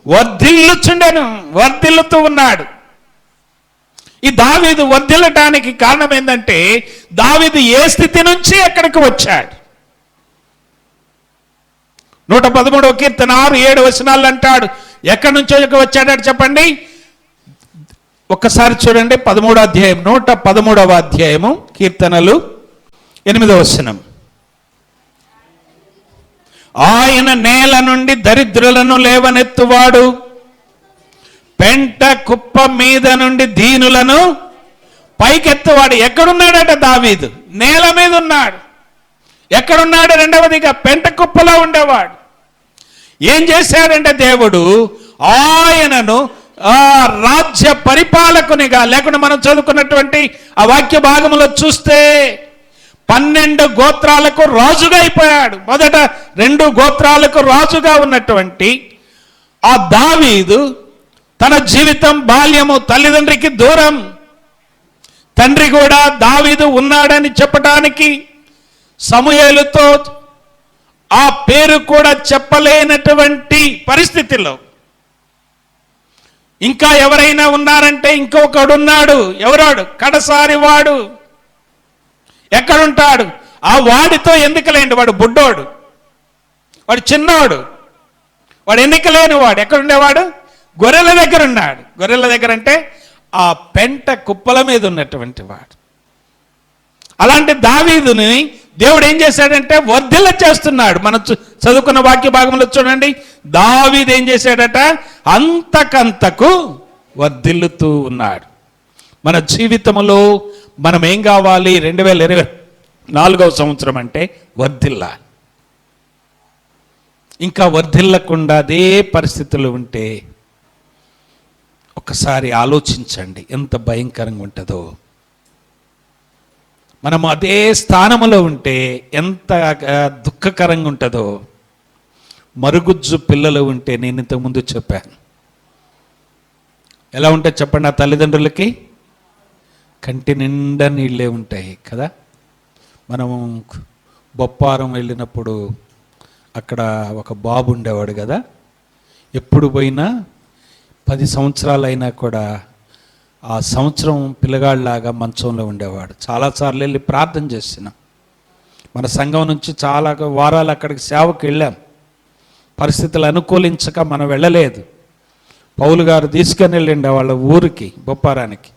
వర్ధిల్లుతూ ఉన్నాడు. ఈ దావీదు వర్ధిల్లటానికి కారణం ఏంటంటే, దావీదు ఏ స్థితి నుంచి ఎక్కడికి వచ్చాడు? 113వ కీర్తన 6-7 వచనాలు అంటాడు. ఎక్కడి నుంచో వచ్చాడట చెప్పండి? ఒక్కసారి చూడండి. 13వ అధ్యాయం, 113వ అధ్యాయము కీర్తనలు 8వ వచనం. ఆయన నేల నుండి దరిద్రులను లేవనెత్తువాడు, పెంట కుప్ప మీద నుండి దీనులను పైకెత్తువాడు. ఎక్కడున్నాడట దావీదు? నేల మీద ఉన్నాడు. ఎక్కడున్నాడు? రెండవదిగా పెంట కుప్పలో ఉండేవాడు. ఏం చేశాడంటే దేవుడు ఆయనను రాజ్య పరిపాలకునిగా, లేకుండా మనం చదువుకున్నటువంటి ఆ వాక్య భాగంలో చూస్తే 12 గోత్రాలకు రాజుగా అయిపోయాడు. మొదట 2 గోత్రాలకు రాజుగా ఉన్నటువంటి ఆ దావీదు తన జీవితం బాల్యము తల్లిదండ్రికి దూరం. తండ్రి కూడా దావీదు ఉన్నాడని చెప్పడానికి సమూయేలుతో ఆ పేరు కూడా చెప్పలేనటువంటి పరిస్థితిలో ఇంకా ఎవరైనా ఉన్నారంటే ఇంకొకడున్నాడు. ఎవరాడు? కడసారి వాడు. ఎక్కడుంటాడు? ఆ వాడితో ఎందుకులేండి, వాడు బుడ్డోడు, వాడు చిన్నోడు, వాడు ఎన్నికలేని వాడు. ఎక్కడుండేవాడు? గొర్రెల దగ్గర ఉన్నాడు. గొర్రెల దగ్గర అంటే ఆ పెంట కుప్పల మీద ఉన్నటువంటి వాడు. అలాంటి దావీదుని దేవుడు ఏం చేశాడంటే వర్ధిల్ల చేస్తున్నాడు. మనం చదువుకున్న వాక్య భాగంలో చూడండి, దావీదు ఏం చేశాడట? అంతకంతకు వర్ధిల్లుతూ ఉన్నాడు. మన జీవితంలో మనం ఏం కావాలి? 2024వ సంవత్సరం అంటే వర్ధిల్లాలి. ఇంకా వర్ధిల్లకుండా అదే పరిస్థితులు ఉంటే ఒకసారి ఆలోచించండి ఎంత భయంకరంగా ఉంటుందో. మనం అదే స్థానంలో ఉంటే ఎంత దుఃఖకరంగా ఉంటుందో. మరుగుజ్జు పిల్లలు ఉంటే నేను ఇంతకుముందు చెప్పాను, ఎలా ఉంటాయి చెప్పండి? ఆ తల్లిదండ్రులకి కంటి నిండా నీళ్ళే ఉంటాయి కదా. మనము బొప్పారం వెళ్ళినప్పుడు అక్కడ ఒక బాబు ఉండేవాడు కదా, ఎప్పుడు పోయినా 10 సంవత్సరాలు అయినా కూడా ఆ సంవత్సరం పిల్లగాళ్ళలాగా మంచంలో ఉండేవాడు. చాలాసార్లు వెళ్ళి ప్రార్థన చేసినాం. మన సంఘం నుంచి చాలా వారాలు అక్కడికి సేవకు వెళ్ళాం. పరిస్థితులు అనుకూలించక మనం వెళ్ళలేదు. పౌలు గారు తీసుకొని వెళ్ళండి వాళ్ళ ఊరికి, బొప్పారానికి.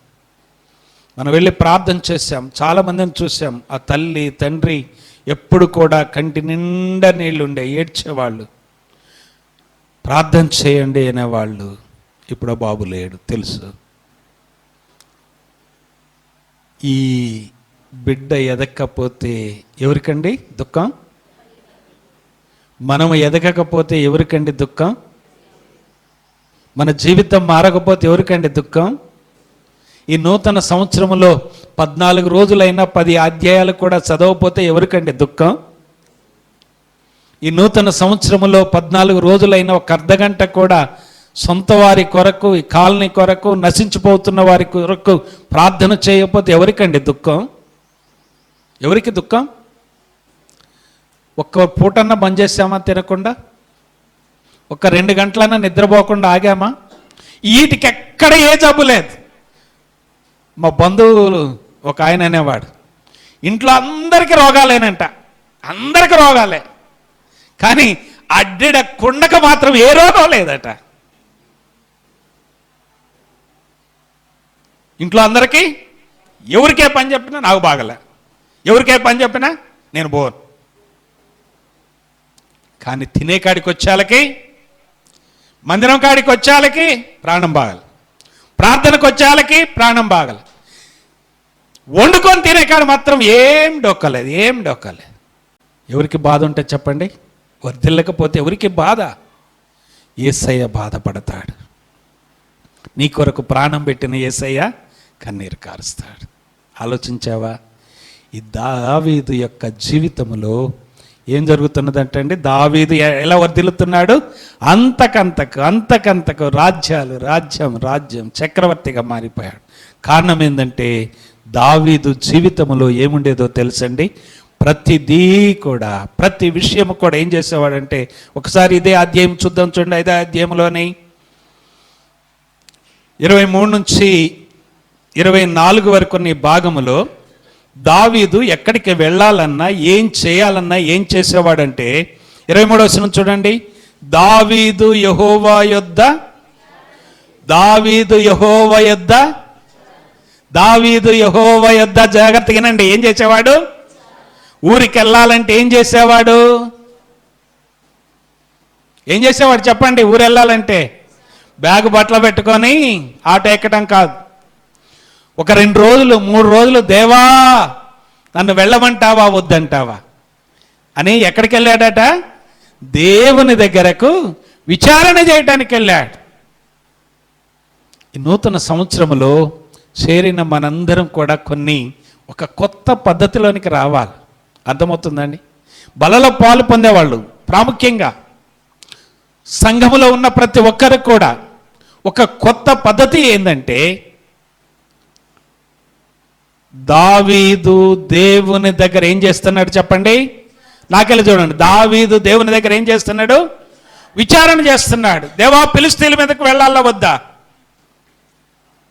మనం వెళ్ళి ప్రార్థన చేశాం. చాలామందిని చూసాం. ఆ తల్లి తండ్రి ఎప్పుడు కూడా కంటి నిండా నీళ్ళు ఉండే, ఏడ్చేవాళ్ళు, ప్రార్థన చేయండి అనేవాళ్ళు. ఇప్పుడు బాబు లేడు, తెలుసు. ఈ బిడ్డ ఎదగకపోతే ఎవరికండి దుఃఖం? మనం ఎదగకపోతే ఎవరికండి దుఃఖం? మన జీవితం మారకపోతే ఎవరికండి దుఃఖం? ఈ నూతన సంవత్సరంలో 14 రోజులైనా 10 అధ్యాయాలు కూడా చదవకపోతే ఎవరికండి దుఃఖం? ఈ నూతన సంవత్సరంలో 14 రోజులైనా ఒక అర్ధగంట కూడా సొంత వారి కొరకు, ఈ కాలనీ కొరకు, నశించిపోతున్న వారి కొరకు ప్రార్థన చేయకపోతే ఎవరికండి దుఃఖం? ఎవరికి దుఃఖం? ఒక్క పూటన్నా బంద్ చేసామా తినకుండా? ఒక 2 గంటలన్నా నిద్రపోకుండా ఆగామా? వీటికి ఎక్కడ ఏ జబ్బు లేదు. మా బంధువులు ఒక ఆయన అనేవాడు, ఇంట్లో అందరికీ రోగాలేనంట, అందరికీ రోగాలే, కానీ అడ్డిడ కుండకు మాత్రం ఏ రోగం లేదట. ఇంట్లో అందరికీ ఎవరికే పని చెప్పినా నాకు బాగలే, ఎవరికే పని చెప్పినా నేను బోర్. కానీ తినే కాడికి వచ్చేళ్ళకి, మందిరం కాడికి వచ్చేళ్ళకి ప్రాణం బాగలే, ప్రార్థనకు వచ్చేళ్ళకి ప్రాణం బాగలే, వండుకొని తినే కాడ మాత్రం ఏం డొక్కలేదు, ఏం డొక్కలేదు. ఎవరికి బాధ ఉంటే చెప్పండి? వర్ధిల్లకపోతే ఎవరికి బాధ? యేసయ్య బాధపడతాడు. నీ కొరకు ప్రాణం పెట్టిన యేసయ్య కన్నీరు కారుస్తాడు. ఆలోచించావా? ఈ దావీదు యొక్క జీవితంలో ఏం జరుగుతున్నదంటే అండి, దావీదు ఎలా వర్ధిల్లుతున్నాడు? అంతకంతకు రాజ్యాలు, రాజ్యం చక్రవర్తిగా మారిపోయాడు. కారణం ఏంటంటే దావీదు జీవితంలో ఏముండేదో తెలుసండి? ప్రతిదీ కూడా, ప్రతి విషయం కూడా ఏం చేసేవాడంటే, ఒకసారి ఇదే అధ్యాయం చూద్దాం చూడండి. 5వ అధ్యాయంలోని 23 నుంచి 24 వరకు కొన్ని భాగములో దావీదు ఎక్కడికి వెళ్ళాలన్నా, ఏం చేయాలన్నా ఏం చేసేవాడంటే, 23వ వచనం చూడండి. దావీదు యెహోవా యొద్ద జాగ్రత్తగానండి. ఏం చేసేవాడు? ఊరికి వెళ్ళాలంటే ఏం చేసేవాడు? చెప్పండి. ఊరు వెళ్ళాలంటే బ్యాగు బట్టలు పెట్టుకొని ఆటో ఎక్కడం కాదు. ఒక 2 రోజులు 3 రోజులు, దేవా నన్ను వెళ్ళమంటావా వద్దంటావా అని ఎక్కడికి వెళ్ళాడట? దేవుని దగ్గరకు విచారణ చేయడానికి వెళ్ళాడు. ఈ నూతన సంవత్సరంలో చేరిన మనందరం కూడా ఒక కొత్త పద్ధతిలోనికి రావాలి. అర్థమవుతుందండి? బలలో పాలు పొందేవాళ్ళు, ప్రాముఖ్యంగా సంఘములో ఉన్న ప్రతి ఒక్కరు కూడా ఒక కొత్త పద్ధతి ఏంటంటే, దావీదు దేవుని దగ్గర ఏం చేస్తున్నాడు చెప్పండి? నాకెళ్ళి చూడండి. దావీదు దేవుని దగ్గర ఏం చేస్తున్నాడు? విచారణ చేస్తున్నాడు. దేవా, ఫిలిష్తీయుల మీదకి వెళ్ళాలా వద్దా?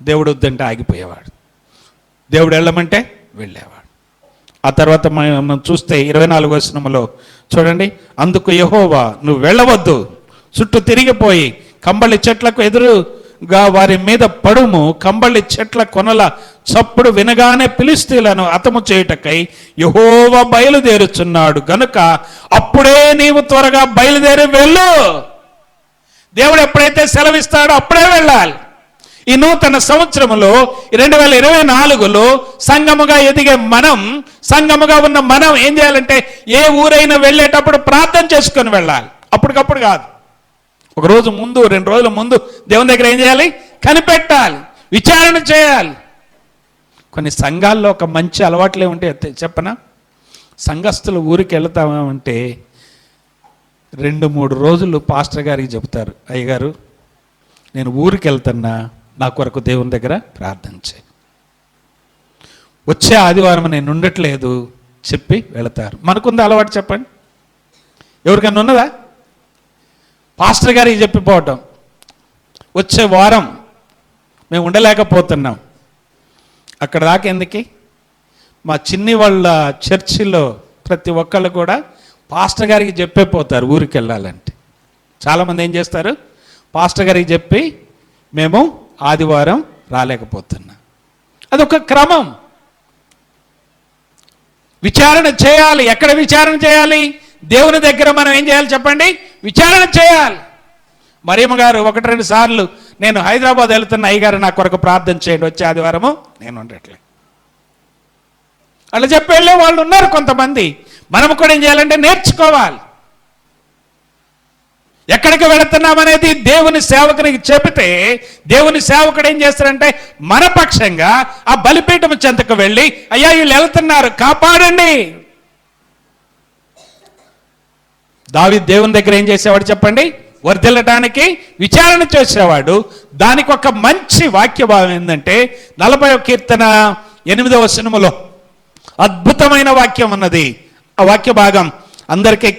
దేవుడు వద్దంటే ఆగిపోయేవాడు, దేవుడు వెళ్ళమంటే వెళ్ళేవాడు. ఆ తర్వాత మనం చూస్తే 24వ వచనంలో చూడండి, అందుకు యెహోవా, నువ్వు వెళ్ళవద్దు, చుట్టూ తిరిగిపోయి కంబళి చెట్లకు ఎదురుగా వారి మీద పడుము, కంబళి చెట్ల కొనల చప్పుడు వినగానే ఫిలిష్తీయులను హతము చేయుటకై యెహోవా బయలుదేరుచున్నాడు గనుక అప్పుడే నీవు త్వరగా బయలుదేరి వెళ్ళు. దేవుడు ఎప్పుడైతే సెలవిస్తాడో అప్పుడే వెళ్ళాలి. ఈ నూతన సంవత్సరంలో 2024లో సంఘముగా ఎదిగే మనం, సంఘముగా ఉన్న మనం ఏం చేయాలంటే, ఏ ఊరైనా వెళ్ళేటప్పుడు ప్రార్థన చేసుకొని వెళ్ళాలి. అప్పటికప్పుడు కాదు, ఒక రోజు ముందు, 2 రోజుల ముందు దేవుని దగ్గర ఏం చేయాలి? కనిపెట్టాలి, విచారణ చేయాలి. కొన్ని సంఘాల్లో ఒక మంచి అలవాట్లే ఉంటాయి చెప్పనా? సంఘస్థులు ఊరికి వెళ్తామంటే 2-3 రోజులు పాస్టర్ గారికి చెబుతారు, అయ్యగారు నేను ఊరికి వెళ్తున్నా, నా కొరకు దేవుని దగ్గర ప్రార్థన చేయి, వచ్చే ఆదివారం నేను ఉండట్లేదు చెప్పి వెళతారు. మనకుంది అలవాటు చెప్పండి? ఎవరికైనా ఉన్నదా? పాస్టర్ గారికి చెప్పిపోవటం, వచ్చే వారం మేము ఉండలేకపోతున్నాం. అక్కడ దాకా ఎందుకు? మా చిన్ని వాళ్ళ చర్చిలో ప్రతి ఒక్కళ్ళు కూడా పాస్టర్ గారికి చెప్పే పోతారు ఊరికి వెళ్ళాలంటే. చాలామంది ఏం చేస్తారు? పాస్టర్ గారికి చెప్పి మేము ఆదివారం రాలేకపోతున్నాం. అదొక క్రమం. విచారణ చేయాలి. ఎక్కడ విచారణ చేయాలి? దేవుని దగ్గర మనం ఏం చేయాలి చెప్పండి? విచారణ చేయాలి. మరియమ్మ గారు 1-2 సార్లు నేను హైదరాబాద్ వెళ్తున్న, అయ్యగారు నా కొరకు ప్రార్థన చేయండి, వచ్చే ఆదివారము నేను ఉండట్లే అలా చెప్పి వెళ్ళే వాళ్ళు ఉన్నారు కొంతమంది. మనం కూడా ఏం చేయాలంటే నేర్చుకోవాలి. ఎక్కడికి వెళుతున్నామనేది దేవుని సేవకునికి చెబితే, దేవుని సేవకుడు ఏం చేస్తారంటే మన పక్షంగా ఆ బలిపీఠం చెంతకు వెళ్ళి, అయ్యా వీళ్ళు వెళ్తున్నారు కాపాడండి. దావీదు దేవుని దగ్గర ఏం చేసేవాడు చెప్పండి? వర్ధిల్లటానికి విచారణ చేసేవాడు. దానికి ఒక మంచి వాక్య భాగం ఏంటంటే 40వ కీర్తన 8వ వచనములో అద్భుతమైన వాక్యం ఉన్నది. ఆ వాక్య భాగం అందరికీ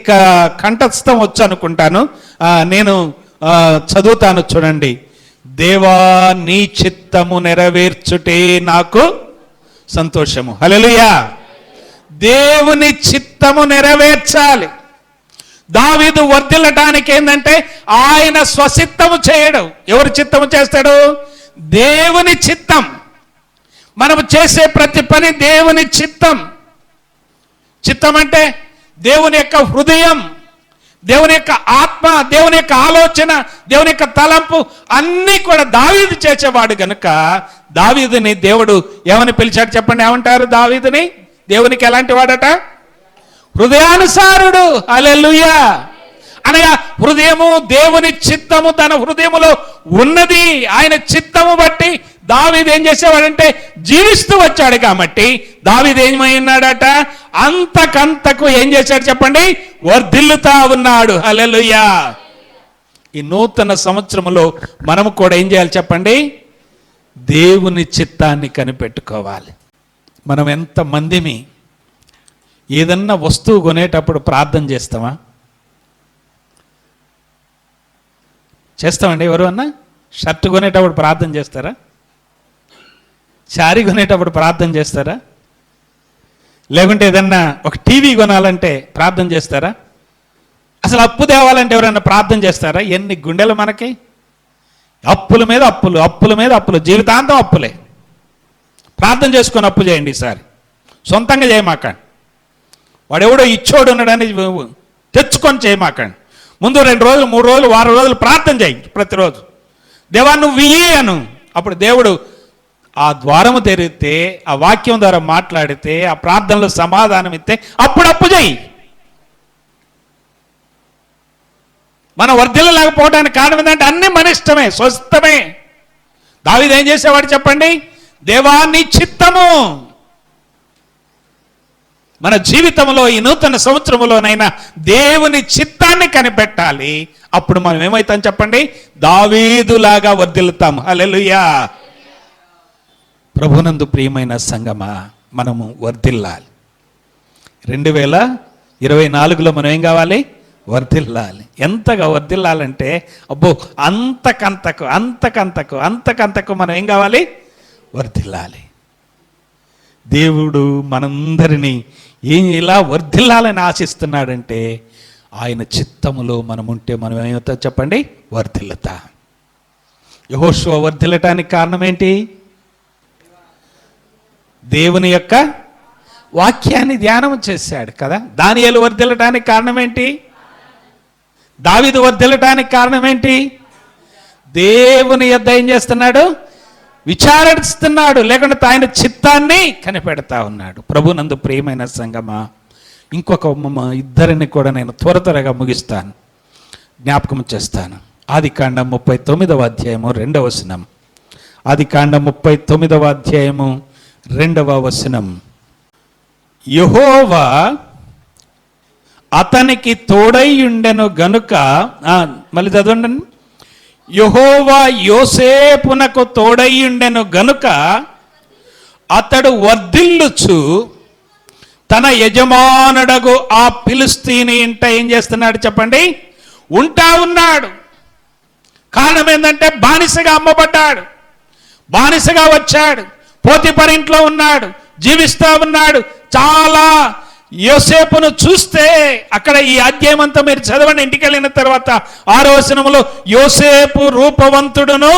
కంఠస్థం వచ్చు అనుకుంటాను, నేను చదువుతాను చూడండి. దేవా, నీ చిత్తము నెరవేర్చుటే నాకు సంతోషము. హల్లెలూయా. దేవుని చిత్తము నెరవేర్చాలి. దావీదు వర్ధిల్లటానికి ఏంటంటే ఆయన స్వచిత్తము చేయడు. ఎవరి చిత్తము చేస్తాడు? దేవుని చిత్తం. మనము చేసే ప్రతి పని దేవుని చిత్తం. చిత్తం అంటే దేవుని యొక్క హృదయం, దేవుని యొక్క ఆత్మ, దేవుని యొక్క ఆలోచన, దేవుని యొక్క తలంపు అన్నీ కూడా దావీదు చేసేవాడు గనుక దావీదుని దేవుడు ఏమని పిలిచాడు చెప్పండి? ఏమంటారు దావీదుని? దేవునికి ఎలాంటి వాడట? హృదయానుసారుడు. హల్లెలూయా. అనగా హృదయము, దేవుని చిత్తము తన హృదయములో ఉన్నది. ఆయన చిత్తము బట్టి దావీదు ఏం చేసేవాడంటే జీవిస్తూ వచ్చాడు. కాబట్టి దావీదు ఏమై ఉన్నాడట? అంతకంతకు ఏం చేశాడు చెప్పండి? వర్ధిల్లుతా ఉన్నాడు. హల్లెలూయా. ఈ నూతన సంవత్సరంలో మనము కూడా ఏం చేయాలి చెప్పండి? దేవుని చిత్తాన్ని కనిపెట్టుకోవాలి. మనం ఎంత మందిని ఏదన్నా వస్తువు కొనేటప్పుడు ప్రార్థన చేస్తామా? చేస్తామండి. ఎవరు అన్నా షర్ట్ కొనేటప్పుడు ప్రార్థన చేస్తారా? శారీ కొనేటప్పుడు ప్రార్థన చేస్తారా? లేకుంటే ఏదన్నా ఒక టీవీ కొనాలంటే ప్రార్థన చేస్తారా? అసలు అప్పు తేవాలంటే ఎవరైనా ప్రార్థన చేస్తారా? ఎన్ని గుండెలు మనకి! అప్పుల మీద అప్పులు, అప్పుల మీద అప్పులు, జీవితాంతం అప్పులే. ప్రార్థన చేసుకొని అప్పు చేయండి ఈసారి. సొంతంగా చేయమాకండి. వాడెవడో ఇచ్చోడు ఉన్నాడని తెచ్చుకొని చేయమాకండి. ముందు 2 రోజులు, 3 రోజులు, వారం రోజులు ప్రార్థన చేయి. ప్రతిరోజు దేవా నువ్వు ఇయ్యి అను. అప్పుడు దేవుడు ఆ ద్వారము తెరిగితే, ఆ వాక్యం ద్వారా మాట్లాడితే, ఆ ప్రార్థనలో సమాధానం ఇస్తే అప్పుడు అప్పు చేయి. మనం వర్ధిల్లలేకపోవడానికి కారణం ఏంటంటే అన్ని మన ఇష్టమే, స్వస్థమే. దావీదు ఏం చేసేవాడు చెప్పండి? దేవా నీ చిత్తము, మన జీవితంలో ఈ నూతన సంవత్సరంలోనైనా దేవుని చిత్తాన్ని కనిపెట్టాలి. అప్పుడు మనం ఏమవుతాం చెప్పండి? దావీదులాగా వర్ధిల్లుతాం. హల్లెలూయా. ప్రభునందు ప్రియమైన సంగమా, మనము వర్ధిల్లాలి. 2024లో మనం ఏం కావాలి? వర్ధిల్లాలి. ఎంతగా వర్ధిల్లాలంటే అబ్బో అంతకంతకు మనం ఏం కావాలి? వర్ధిల్లాలి. దేవుడు మనందరినీ ఇలా వర్ధిల్లాలని ఆశిస్తున్నాడంటే ఆయన చిత్తములో మనం ఉంటే మనం ఏమవుతా చెప్పండి? వర్ధిల్లుతా. యెహోషువ వర్ధిల్లటానికి కారణం ఏంటి? దేవుని యొక్క వాక్యాన్ని ధ్యానం చేశాడు కదా. దానియేలు వర్ధిల్లటానికి కారణం ఏంటి? దావీదు వర్ధిల్లటానికి కారణం ఏంటి? దేవుని యొద్ద ఏం చేస్తున్నాడు? విచారిస్తున్నాడు, లేకుంటే ఆయన చిత్తాన్ని కనిపెడతా ఉన్నాడు. ప్రభునందు ప్రియమైన సంగమా, ఇంకొక ఇద్దరిని కూడా నేను త్వరగా ముగిస్తాను, జ్ఞాపకం చేస్తాను. ఆదికాండం 39వ అధ్యాయము 2వ వచనం. ఆదికాండం 39వ అధ్యాయము 2వ వచనం. యెహోవా అతనికి తోడై ఉండెను గనుక, మళ్ళీ చదవండి. యెహోవా యోసేపునకు తోడై ఉండెను గనుక అతడు వర్ధిల్లుచు తన యజమానుడగు ఆ ఫిలిష్తీయుని ఇంట ఏం చేస్తున్నాడు చెప్పండి? ఉంటా ఉన్నాడు. కారణం ఏంటంటే బానిసగా అమ్మబడ్డాడు, బానిసగా వచ్చాడు, పోతీఫరు ఇంట్లో ఉన్నాడు, జీవిస్తూ ఉన్నాడు. చాలా యోసేపును చూస్తే అక్కడ ఈ అధ్యాయం అంతా మీరు చదవండి ఇంటికి వెళ్ళిన తర్వాత 6వ వచనంలో యోసేపు రూపవంతుడును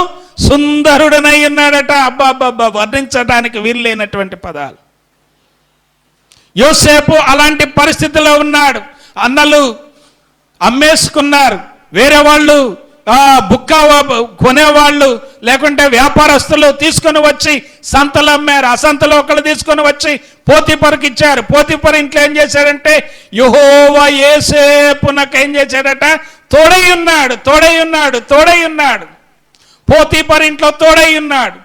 సుందరుడనై ఉన్నాడట. అబ్బా వర్ణించడానికి వీల్లేనటువంటి పదాలు. యోసేపు అలాంటి పరిస్థితిలో ఉన్నాడు. అన్నలు అమ్మేసుకున్నారు, వేరే వాళ్ళు బుక్క కొనేవాళ్ళు లేకుంటే వ్యాపారస్తులు తీసుకొని వచ్చి సంతలు అమ్మారు. ఆ సంతలో ఒకళ్ళు తీసుకొని వచ్చి పోతీఫరుకి ఇచ్చారు. పోతీఫరు ఇంట్లో ఏం చేశాడంటే యెహోవా యోసేపునకు ఏం చేశాడట? తోడై ఉన్నాడు. పోతీఫరు ఇంట్లో తోడై ఉన్నాడు.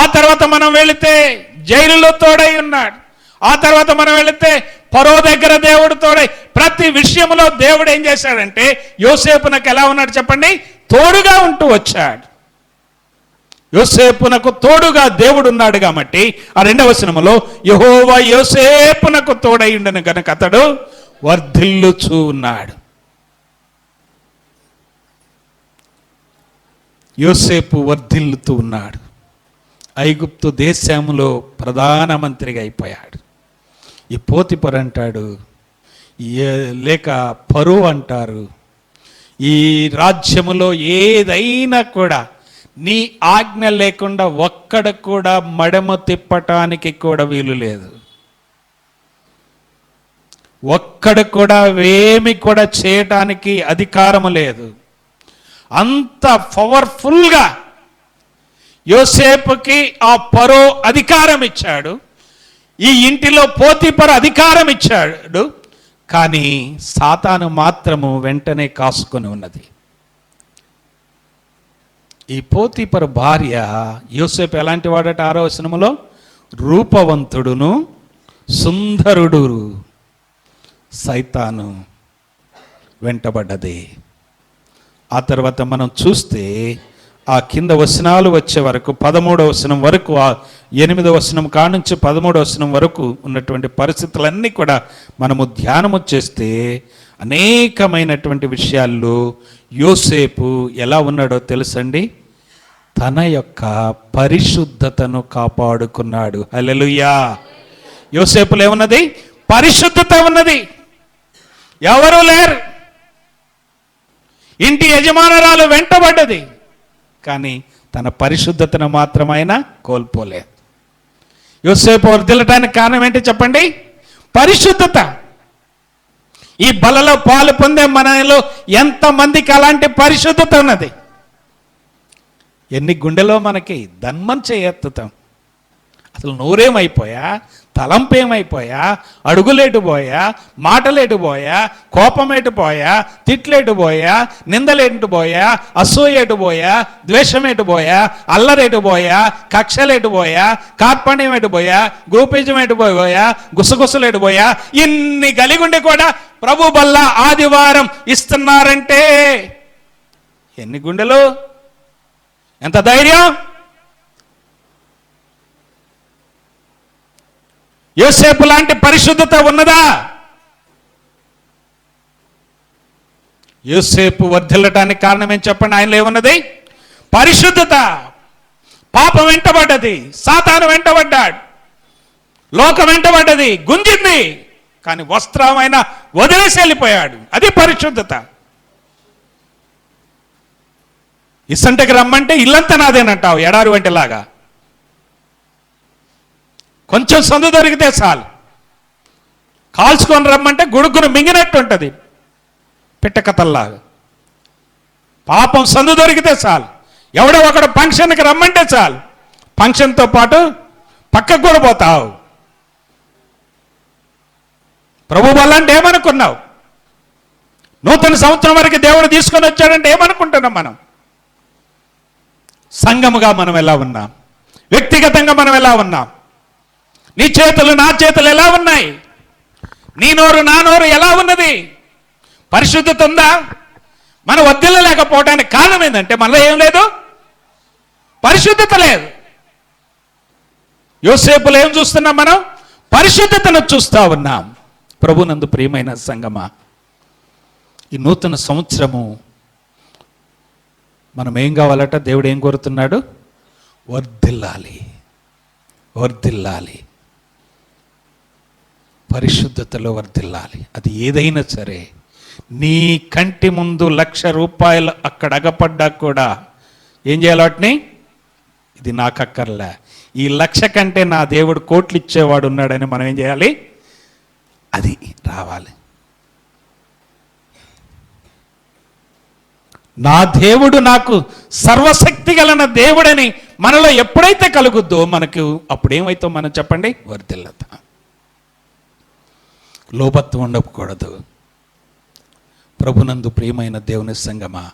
ఆ తర్వాత మనం వెళితే జైలులో తోడై ఉన్నాడు. ఆ తర్వాత మనం వెళితే ఫరో దగ్గర దేవుడు తోడై, ప్రతి విషయంలో దేవుడు ఏం చేశాడంటే యోసేపునకు ఎలా ఉన్నాడు చెప్పండి? తోడుగా ఉంటూ వచ్చాడు. యోసేపునకు తోడుగా దేవుడు ఉన్నాడు కాబట్టి ఆ 2వ వచనములో యెహోవా యోసేపునకు తోడై ఉండెను గనుక అతడు వర్ధిల్లుచూ ఉన్నాడు. యోసేపు వర్ధిల్లుతూ ఉన్నాడు. ఐగుప్తు దేశంలో ప్రధానమంత్రిగా అయిపోయాడు. ఈ పోతీఫరు అంటాడు, లేక ఫరో అంటారు, ఈ రాజ్యములో ఏదైనా కూడా నీ ఆజ్ఞ లేకుండా ఒక్కడ కూడా మడమ తిప్పటానికి కూడా వీలు లేదు, ఒక్కడ కూడా ఏమి కూడా చేయటానికి అధికారం లేదు. అంత పవర్ఫుల్గా యోసేపుకి ఆ ఫరో అధికారం ఇచ్చాడు. ఈ ఇంటిలో పోతీఫరు అధికారం ఇచ్చాడు. కానీ సాతాను మాత్రము వెంటనే కాసుకొని ఉన్నది. ఈ పోతీఫరు భార్య యోసేపు ఎలాంటి వాడట? 6వ వచనములో రూపవంతుడును సుందరుడు. సైతాను వెంటబడ్డది. ఆ తర్వాత మనం చూస్తే ఆ కింద వచనాలు వచ్చే వరకు 13వ వచనం వరకు, 8వ వచనం కానుంచి 13వ వచనం వరకు ఉన్నటువంటి పరిస్థితులన్నీ కూడా మనము ధ్యానము చేస్తే అనేకమైనటువంటి విషయాల్లో యోసేపు ఎలా ఉన్నాడో తెలుసండి? తన యొక్క పరిశుద్ధతను కాపాడుకున్నాడు. హల్లెలూయా. యోసేపులో ఏమున్నది? పరిశుద్ధత ఉన్నది. ఎవరు లేరు. ఇంటి యజమానురాలు వెంటబడ్డది, కానీ తన పరిశుద్ధతను మాత్రం ఆయన కోల్పోలేదు. యోసేపు వర్ధిల్లటానికి కారణం ఏంటి చెప్పండి? పరిశుద్ధత. ఈ బలలో పాలు పొందే మనలో ఎంతమందికి అలాంటి పరిశుద్ధత ఉన్నది? ఎన్ని గుండెలో మనకి ధన్మం చేయెత్తుతాం. అసలు నోరేమైపోయా తలంపేమైపోయా, అడుగులేటుపోయా, మాటలేటుపోయా, కోపమేటుపోయా, తిట్లేటుపోయా, నిందలేటుపోయా, అసూయేటుపోయా, ద్వేషమేటుపోయా, అల్లరేటుపోయా, కక్షలేటుపోయా, కార్పణ్యమేటుపోయా, గోపిజమేటుపోయా, గుసగుసలేటుపోయా, ఇన్ని కలిగుండి కూడా ప్రభు బల్ల ఆదివారం ఇస్తున్నారంటే ఎన్ని గుండెలు, ఎంత ధైర్యం! యోసేపు లాంటి పరిశుద్ధత ఉన్నదా? యోసేపు వర్ధిల్లటానికి కారణం ఏం చెప్పండి? ఆయనలో ఏమున్నది? పరిశుద్ధత. పాపం వెంటబడ్డది, సాతాను వెంటబడ్డాడు, లోకం వెంటబడ్డది, గుంజింది, కానీ వస్త్రమైన వదిలేసి వెళ్ళిపోయాడు. అది పరిశుద్ధత. ఇసంటకి రమ్మంటే ఇల్లంతా నాదేనంటావు, ఎడారు వంటిలాగా. కొంచెం సందు దొరికితే చాలు, కాల్చుకొని రమ్మంటే గుడుగును మింగినట్టు ఉంటుంది పిట్టకథల్లాగా. పాపం సందు దొరికితే చాలు, ఎవడో ఒకడు ఫంక్షన్కి రమ్మంటే చాలు, ఫంక్షన్తో పాటు పక్కకు కూడా పోతావు. ప్రభు వల్లంటే ఏమనుకున్నావు? నూతన సంవత్సరం వరకు దేవుడు తీసుకొని వచ్చాడంటే ఏమనుకుంటున్నాం మనం? సంఘముగా మనం ఎలా ఉన్నాం? వ్యక్తిగతంగా మనం ఎలా ఉన్నాం? నీ చేతులు నా చేతులు ఎలా ఉన్నాయి? నీ నోరు నా నోరు ఎలా ఉన్నది? పరిశుద్ధత ఉందా? మనం వర్ధిల్లలేకపోవడానికి కారణం ఏంటంటే మనలో ఏం లేదు, పరిశుద్ధత లేదు. యోసేపులో ఏం చూస్తున్నాం మనం? పరిశుద్ధతను చూస్తా ఉన్నాం. ప్రభునందు ప్రియమైన సంగమా, ఈ నూతన సంవత్సరము మనం ఏం కావాలట? దేవుడు ఏం కోరుతున్నాడు? వర్ధిల్లాలి, వర్ధిల్లాలి, పరిశుద్ధతలో వర్ధిల్లాలి. అది ఏదైనా సరే, నీ కంటి ముందు 1,00,000 రూపాయలు అక్కడ అగపడ్డా కూడా ఏం చేయాలి? వాటిని, ఇది నాకు అక్కర్లే, ఈ 1,00,000 కంటే నా దేవుడు కోట్లు ఇచ్చేవాడు ఉన్నాడని మనం ఏం చేయాలి? అది రావాలి. నా దేవుడు నాకు సర్వశక్తి గలన దేవుడని మనలో ఎప్పుడైతే కలుగుద్దో మనకు అప్పుడేమైతే మనం చెప్పండి? వర్ధిల్లత. లోపత్వం ఉండకూడదు. ప్రభునందు ప్రియమైన దేవుని సంగమా,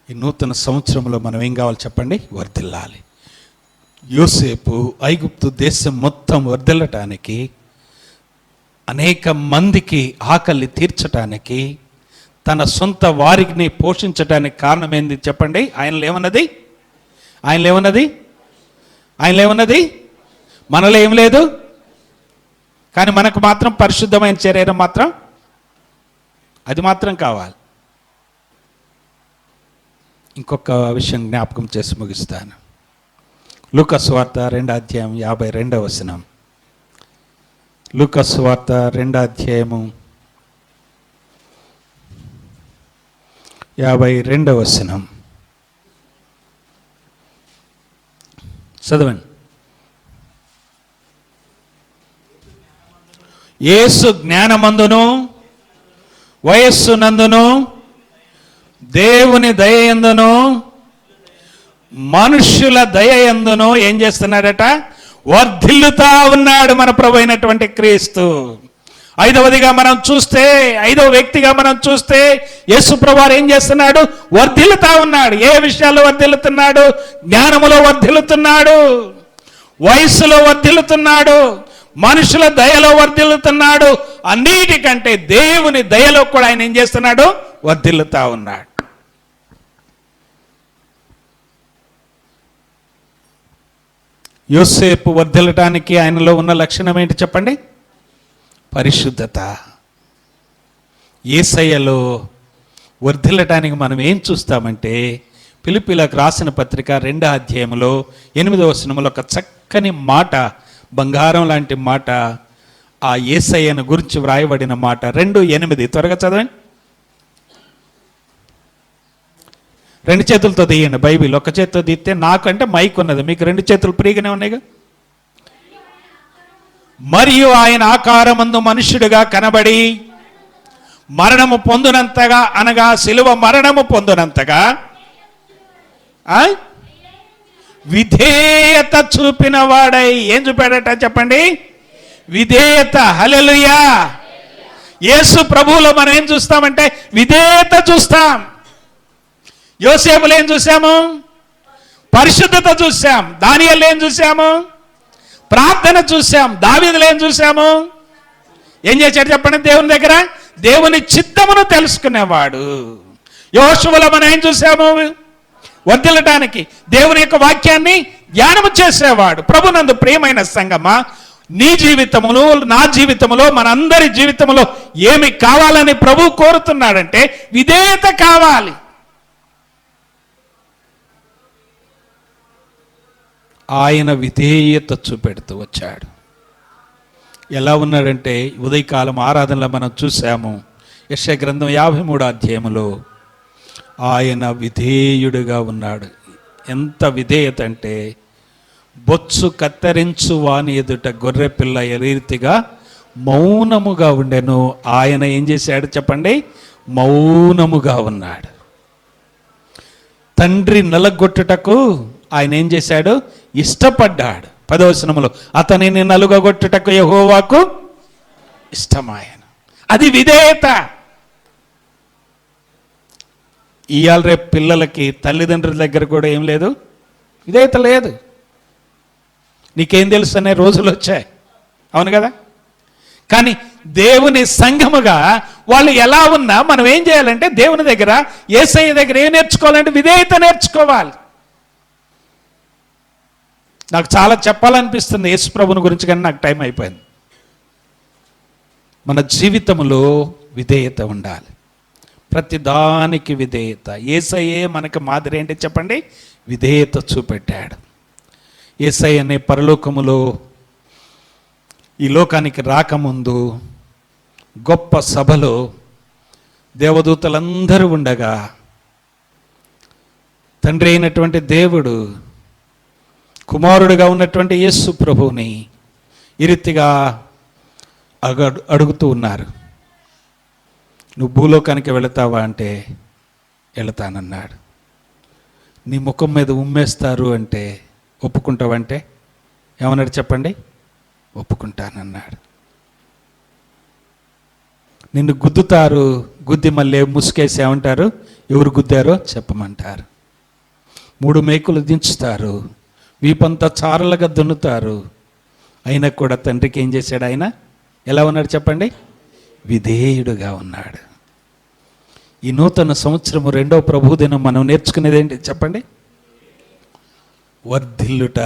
ఈ నూతన సంవత్సరంలో మనం ఏం కావాలి చెప్పండి? వర్ధిల్లాలి. యోసేపు ఐగుప్తు దేశం మొత్తం వర్ధిల్లటానికి, అనేక మందికి ఆకలి తీర్చటానికి, తన సొంత వారిని పోషించడానికి కారణం ఏంది చెప్పండి? ఆయనలో ఏమన్నది? ఆయనలో ఏమన్నది? ఆయనలో ఏమన్నది? మనలో ఏం లేదు, కానీ మనకు మాత్రం పరిశుద్ధమైన శరీరం మాత్రం, అది మాత్రం కావాలి. ఇంకొక విషయం జ్ఞాపకం చేసి ముగిస్తాను. లూకా సువార్త 2వ అధ్యాయం 52వ వచనం. లూకా సువార్త 2వ అధ్యాయము 52వ వచనం చదవండి. యేసు జ్ఞానమందును వయస్సునందును దేవుని దయయందును మనుష్యుల దయయందును ఏం చేస్తున్నాడట? వర్ధిల్లుతా ఉన్నాడు మన ప్రభు అయినటువంటి క్రీస్తు. ఐదవదిగా మనం చూస్తే, ఐదవ వ్యక్తిగా మనం చూస్తే, యేసు ప్రభువారు ఏం చేస్తున్నాడు? వర్ధిల్లుతా ఉన్నాడు. ఏ విషయాల్లో వర్ధిల్లుతున్నాడు? జ్ఞానములో వర్ధిల్లుతున్నాడు, వయస్సులో వర్ధిల్లుతున్నాడు, మనుషుల దయలో వర్ధిల్లుతున్నాడు. అన్నిటికంటే దేవుని దయలో కూడా ఆయన ఏం చేస్తున్నాడు? వర్ధిల్లుతా ఉన్నాడు. యోసేపు వర్ధిల్లటానికి ఆయనలో ఉన్న లక్షణం ఏంటి చెప్పండి? పరిశుద్ధత. యేసయ్యలో వర్ధిల్లటానికి మనం ఏం చూస్తామంటే, ఫిలిప్పీలకు రాసిన పత్రిక 2వ అధ్యాయంలో 8వ వచనంలో ఒక చక్కని మాట, బంగారం లాంటి మాట, ఆ యేసయ్యను గురించి వ్రాయబడిన మాట. 2:8 త్వరగా చదవండి. 2 చేతులతో తీయండి బైబిల్. ఒక చేతితో తీస్తే, నాకంటే మైక్ ఉన్నది, మీకు 2 చేతులు ఫ్రీగానే ఉన్నాయిగా. మరియు ఆయన ఆకారమందు మనుష్యుడిగా కనబడి మరణము పొందునంతగా, అనగా శిలువ మరణము పొందునంతగా విధేయత చూపిన వాడై ఏం చూపాడట చెప్పండి? విధేయత. హల్లెలూయా. యేసు ప్రభువులో మనం ఏం చూస్తామంటే విధేయత చూస్తాం. యోసేపులో ఏం చూసాము? పరిశుద్ధత చూసాం. దానియేలులో ఏం చూసాము? ప్రార్థన చూసాం. దావీదులో ఏం చూసాము? ఏం చేశాడు చెప్పండి? దేవుని దగ్గర దేవుని చిత్తమును తెలుసుకునేవాడు. యోషువలో మనం ఏం చూసాము? వర్ధిల్లటానికి దేవుని యొక్క వాక్యాన్ని ధ్యానము చేసేవాడు. ప్రభునందు ప్రియమైన సంగమా, నీ జీవితములో, నా జీవితంలో, మనందరి జీవితంలో ఏమి కావాలని ప్రభు కోరుతున్నాడంటే విధేయత కావాలి. ఆయన విధేయత చూపెడుతూ వచ్చాడు. ఎలా ఉన్నాడంటే ఉదయకాలం ఆరాధనలో మనం చూసాము. యెషయా గ్రంథం 53వ అధ్యాయములో ఆయన విధేయుడిగా ఉన్నాడు. ఎంత విధేయత అంటే బొత్సు కత్తిరించు వాని ఎదుట గొర్రె పిల్ల రీతిగా మౌనముగా ఉండెను. ఆయన ఏం చేశాడు చెప్పండి? మౌనముగా ఉన్నాడు. తండ్రి నలగొట్టుటకు ఆయన ఏం చేశాడు? ఇష్టపడ్డాడు. 10వ వచనములో అతనిని నలుగగొట్టుటకు యెహోవాకు ఇష్టమాయెను. అది విధేయత. ఇవాళ రేపు పిల్లలకి తల్లిదండ్రుల దగ్గర కూడా ఏం లేదు, విధేయత లేదు. నీకేం తెలుసు అనే రోజులు వచ్చాయి, అవును కదా? కానీ దేవుని సంఘముగా వాళ్ళు ఎలా ఉన్నా మనం ఏం చేయాలంటే దేవుని దగ్గర, యేసయ్య దగ్గర ఏం నేర్చుకోవాలంటే విధేయత నేర్చుకోవాలి. నాకు చాలా చెప్పాలనిపిస్తుంది యేసు ప్రభుని గురించి, కానీ నాకు టైం అయిపోయింది. మన జీవితంలో విధేయత ఉండాలి. ప్రతిదానికి విధేయత. యేసయ్యే మనకు మాదిరి ఏంటి చెప్పండి? విధేయత చూపెట్టాడు. యేసయ్య అనే పరలోకములో ఈ లోకానికి రాకముందు గొప్ప సభలో దేవదూతలందరూ ఉండగా తండ్రి అయినటువంటి దేవుడు కుమారుడిగా ఉన్నటువంటి యేసు ప్రభువుని ఈ రీతిగా అడుగుతూ ఉన్నారు. నువ్వు భూలోకానికి వెళతావా అంటే వెళతానన్నాడు. నీ ముఖం మీద ఉమ్మేస్తారు అంటే ఒప్పుకుంటావంటే ఏమన్నాడు చెప్పండి? ఒప్పుకుంటానన్నాడు. నిన్ను గుద్దుతారు, గుద్ది మళ్ళీ ముసుకేసి ఏమంటారు? ఎవరు గుద్దారో చెప్పమంటారు. 3 మేకులు దించుతారు, వీపంతా చారలుగా దున్నుతారు. అయినా కూడా తండ్రికి ఏం చేశాడు? ఆయన ఎలా ఉన్నాడు చెప్పండి? విధేయుడుగా ఉన్నాడు. ఈ నూతన సంవత్సరము 2వ ప్రభుదినం మనం నేర్చుకునేది ఏంటి చెప్పండి? వర్ధిల్లుట.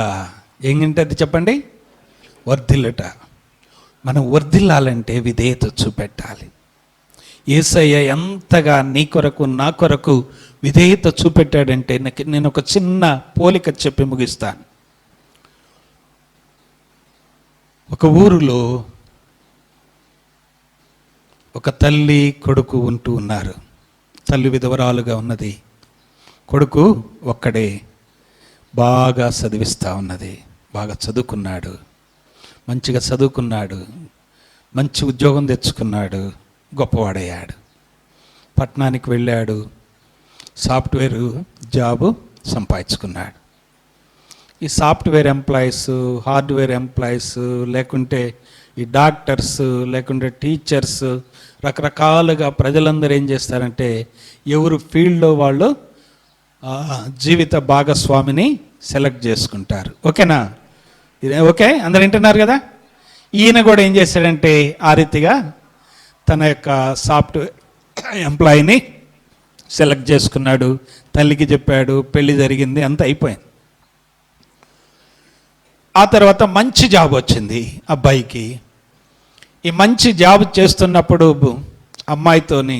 ఏంటంటే చెప్పండి? వర్ధిల్లుట. మనం వర్ధిల్లాలంటే విధేయత చూపెట్టాలి. యేసయ్య ఎంతగా నీ కొరకు నా కొరకు విధేయత చూపెట్టాడంటే నేను ఒక చిన్న పోలిక చెప్పి ముగిస్తాను. ఒక ఊరిలో ఒక తల్లి కొడుకు ఉంటూ ఉన్నారు. తల్లి విధవరాలుగా ఉన్నది, కొడుకు ఒక్కడే. బాగా చదివిస్తూ ఉన్నది. బాగా చదువుకున్నాడు, మంచిగా చదువుకున్నాడు, మంచి ఉద్యోగం తెచ్చుకున్నాడు, గొప్పవాడయ్యాడు. పట్టణానికి వెళ్ళాడు, సాఫ్ట్వేర్ జాబు సంపాదించుకున్నాడు. ఈ సాఫ్ట్వేర్ ఎంప్లాయీస్, హార్డ్వేర్ ఎంప్లాయీస్, లేకుంటే ఈ డాక్టర్స్, లేకుంటే టీచర్స్, రకరకాలుగా ప్రజలందరూ ఏం చేస్తారంటే ఎవరు ఫీల్డ్లో వాళ్ళు జీవిత భాగస్వామిని సెలెక్ట్ చేసుకుంటారు. ఓకేనా? ఓకే, అందరు వింటున్నారు కదా? ఈయన కూడా ఏం చేశాడంటే ఆ రీతిగా తన యొక్క సాఫ్ట్వేర్ ఎంప్లాయీని సెలెక్ట్ చేసుకున్నాడు. తల్లికి చెప్పాడు, పెళ్లి జరిగింది, అంతా అయిపోయింది. ఆ తర్వాత మంచి జాబ్ వచ్చింది అబ్బాయికి. ఈ మంచి జాబ్ చేస్తున్నప్పుడు అమ్మాయితోని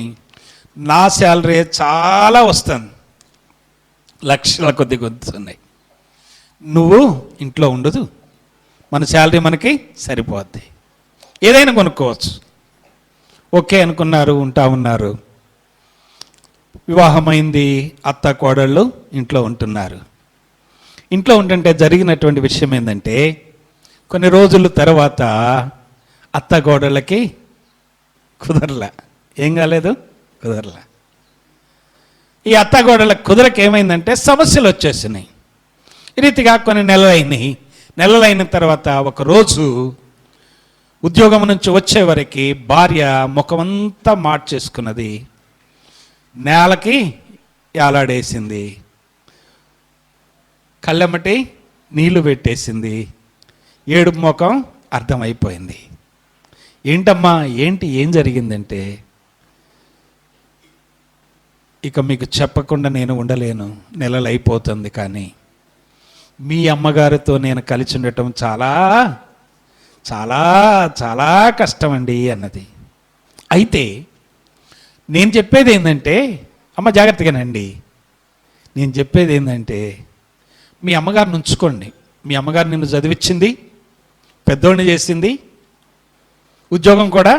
నా శాలరీ చాలా వస్తుంది, లక్షల కొద్ది వస్తున్నాయి, నువ్వు ఇంట్లో ఉండదు, మన శాలరీ మనకి సరిపోద్ది, ఏదైనా కొనుక్కోవచ్చు. ఓకే అనుకున్నారు, ఉంటా ఉన్నారు. వివాహమైంది, అత్త కోడళ్ళు ఇంట్లో ఉంటున్నారు. ఇంట్లో ఉంటుంటే జరిగినటువంటి విషయం ఏంటంటే కొన్ని రోజుల తర్వాత అత్త కోడళ్ళకి కుదరలా. ఏం కాలేదు? కుదరలా. ఈ అత్త కోడళ్ళకి కుదరక ఏమైందంటే సమస్యలు వచ్చేసినాయి. ఈ రీతిగా కొన్ని నెలలైనాయి. నెలలైన తర్వాత ఒకరోజు ఉద్యోగం నుంచి వచ్చే వరకు భార్య ముఖమంతా మార్చేసుకున్నది, నేలకి యాలాడేసింది, కళ్ళెమ్మటి నీళ్లు పెట్టేసింది, ఏడుపు ముఖం అర్థమైపోయింది. ఏంటమ్మా ఏంటి ఏం జరిగిందంటే, ఇక మీకు చెప్పకుండా నేను ఉండలేను, నెలలు అయిపోతుంది, కానీ మీ అమ్మగారితో నేను కలిసి ఉండటం చాలా చాలా చాలా కష్టమండి అన్నది. అయితే నేను చెప్పేది ఏంటంటే, అమ్మ జాగ్రత్తగానండి, నేను చెప్పేది ఏంటంటే మీ అమ్మగారిని ఉంచుకోండి. మీ అమ్మగారు నిన్ను చదివించింది, పెద్దోడిని చేసింది, ఉద్యోగం కూడా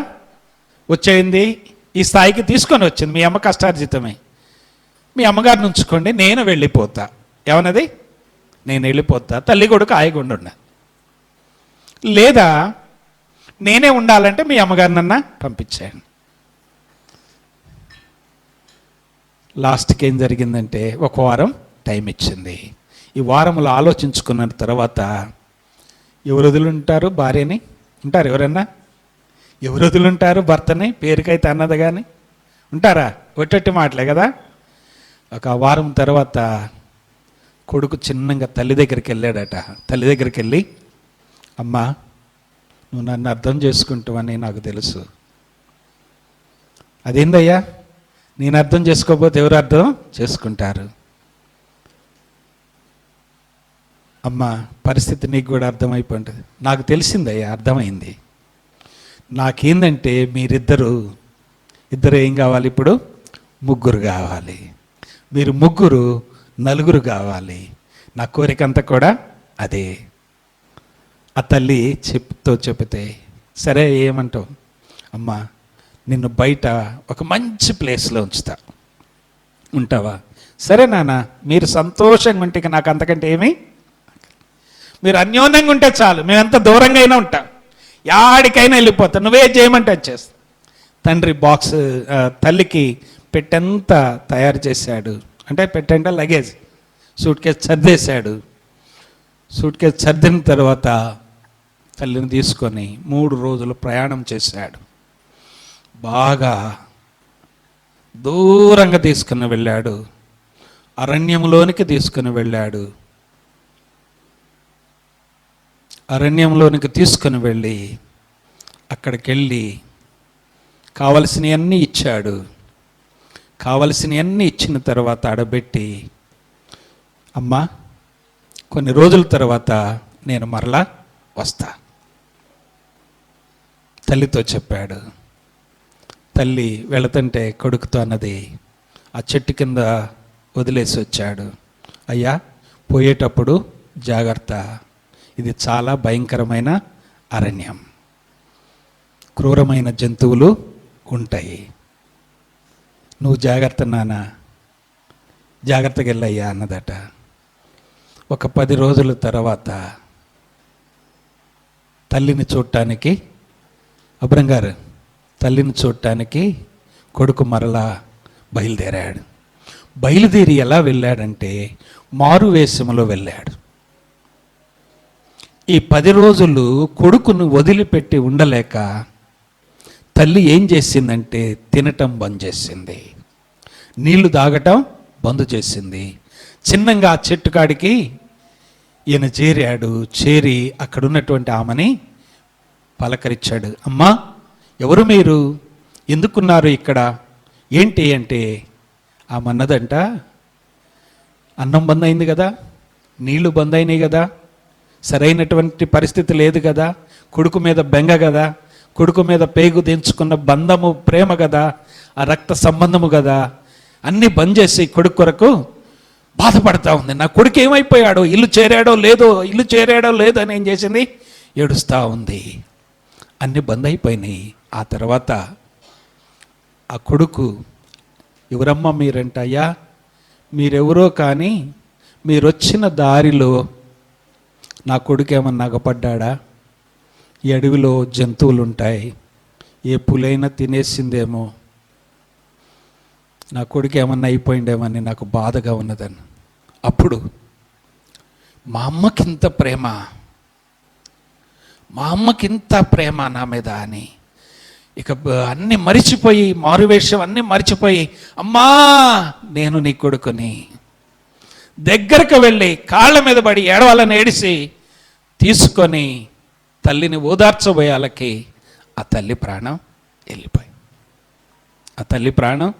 వచ్చేయింది, ఈ స్థాయికి తీసుకొని వచ్చింది మీ అమ్మ కష్టార్జితమే. మీ అమ్మగారిని ఉంచుకోండి, నేను వెళ్ళిపోతా. ఏమన్నది? నేను వెళ్ళిపోతా, తల్లి కొడుకు హాయిగా ఉండ. లేదా నేనే ఉండాలంటే మీ అమ్మగారినన్నా పంపించేయండి. లాస్ట్కి ఏం జరిగిందంటే ఒక వారం టైం ఇచ్చింది. ఈ వారంలో ఆలోచించుకున్న తర్వాత ఎవరు వదులుంటారు భార్యని? ఉంటారు ఎవరన్నా? ఎవరు వదులుంటారు భర్తని? పేరుకైతే అన్నది కానీ ఉంటారా? ఒట్టొట్టి మాటలే కదా. ఒక వారం తర్వాత కొడుకు చిన్నగా తల్లి దగ్గరికి వెళ్ళాడట. తల్లి దగ్గరికి వెళ్ళి, అమ్మా నువ్వు నన్ను అర్థం చేసుకుంటావని నాకు తెలుసు. అదేందయ్యా, నేను అర్థం చేసుకోకపోతే ఎవరు అర్థం చేసుకుంటారు? అమ్మ పరిస్థితి నీకు కూడా అర్థమైపోయింది. నాకు తెలిసిందయ్యా, అర్థమైంది. నాకేందంటే ఇద్దరు ఏం కావాలి? ఇప్పుడు ముగ్గురు కావాలి. మీరు ముగ్గురు నలుగురు కావాలి. నా కోరికంతా కూడా అదే. ఆ తల్లి చెప్తే, సరే ఏమంటావు? అమ్మా నిన్ను బయట ఒక మంచి ప్లేస్లో ఉంచుతా, ఉంటావా? సరే నాన్న, మీరు సంతోషంగా ఉంటే నాకు అంతకంటే ఏమి, మీరు అన్యోన్యంగా ఉంటే చాలు, మేమెంత దూరంగా అయినా ఉంటాం, యాడికైనా వెళ్ళిపోతాం, నువ్వే చేయమంటే వచ్చేస్తా. తండ్రి బాక్స్ తల్లికి పెట్టెంత తయారు చేశాడు. అంటే పెట్టంటే లగేజ్, సూట్ కేసు సర్దేశాడు. సూట్ కేసు సర్దిన తర్వాత తల్లిని తీసుకొని 3 రోజులు ప్రయాణం చేశాడు. బాగా దూరంగా తీసుకుని వెళ్ళాడు, అరణ్యంలోనికి తీసుకుని వెళ్ళాడు. అరణ్యంలోనికి తీసుకుని వెళ్ళి అక్కడికి వెళ్ళి కావలసినవన్నీ ఇచ్చాడు. కావలసినవన్నీ ఇచ్చిన తర్వాత ఆడబెట్టి, అమ్మా కొన్ని రోజుల తర్వాత నేను మరలా వస్తా తల్లితో చెప్పాడు. తల్లి వెళుతుంటే కొడుకుతో అన్నది, ఆ చెట్టు కింద వదిలేసి వచ్చాడు. అయ్యా పోయేటప్పుడు జాగ్రత్త, ఇది చాలా భయంకరమైన అరణ్యం, క్రూరమైన జంతువులు ఉంటాయి, నువ్వు జాగ్రత్త నాన్న, జాగ్రత్తగా వెళ్ళయ్యా అన్నదట. ఒక 10 రోజుల తర్వాత తల్లిని చూడటానికి, అబ్రం గారు తల్లిని చూడటానికి కొడుకు మరలా బయలుదేరాడు. బయలుదేరి ఎలా వెళ్ళాడంటే మారువేషంలో వెళ్ళాడు. ఈ 10 రోజులు కొడుకును వదిలిపెట్టి ఉండలేక తల్లి ఏం చేసిందంటే తినటం బంద్ చేసింది, నీళ్లు తాగటం బంద్ చేసింది. చిన్నగా ఆ చెట్టు కాడికి ఈయన చేరాడు. చేరి అక్కడ ఉన్నటువంటి ఆమెని పలకరించాడు. అమ్మా ఎవరు మీరు, ఎందుకున్నారు ఇక్కడ, ఏంటి అంటే ఆమె అన్నదంట, అన్నం బంద్ అయింది కదా, నీళ్లు బంద్ అయినాయి కదా, సరైనటువంటి పరిస్థితి లేదు కదా, కొడుకు మీద బెంగ కదా, కొడుకు మీద పేగు దించుకున్న బంధము ప్రేమ కదా, ఆ రక్త సంబంధము కదా, అన్నీ బంద్ చేసి కొడుకు కొరకు బాధపడతా ఉంది. నా కొడుకు ఏమైపోయాడో, ఇల్లు చేరాడో లేదో అని ఏం చేసింది, ఏడుస్తూ ఉంది. అన్నీ బంద్ అయిపోయినాయి. ఆ తర్వాత ఆ కొడుకు, ఎవరమ్మా మీరంట? అయ్యా మీరెవరో కానీ మీరు వచ్చిన దారిలో నా కొడుకు ఏమన్నా అగపడ్డా, ఈ అడవిలో జంతువులు ఉంటాయి, ఏ పులైనా తినేసిందేమో, నా కొడుకు ఏమన్నా అయిపోయిందేమని నాకు బాధగా ఉన్నదని. అప్పుడు మా అమ్మకింత ప్రేమ, మా అమ్మకింత ప్రేమ నా మీద అని ఇక అన్నీ మరిచిపోయి, మారువేషం అన్నీ మరిచిపోయి, అమ్మా నేను నీ కొడుకుని దగ్గరకు వెళ్ళి కాళ్ళ మీద పడి ఏడవాలని ఏడిసి తీసుకొని తల్లిని ఓదార్చబోయాలకి ఆ తల్లి ప్రాణం వెళ్ళిపోయి, ఆ తల్లి ప్రాణం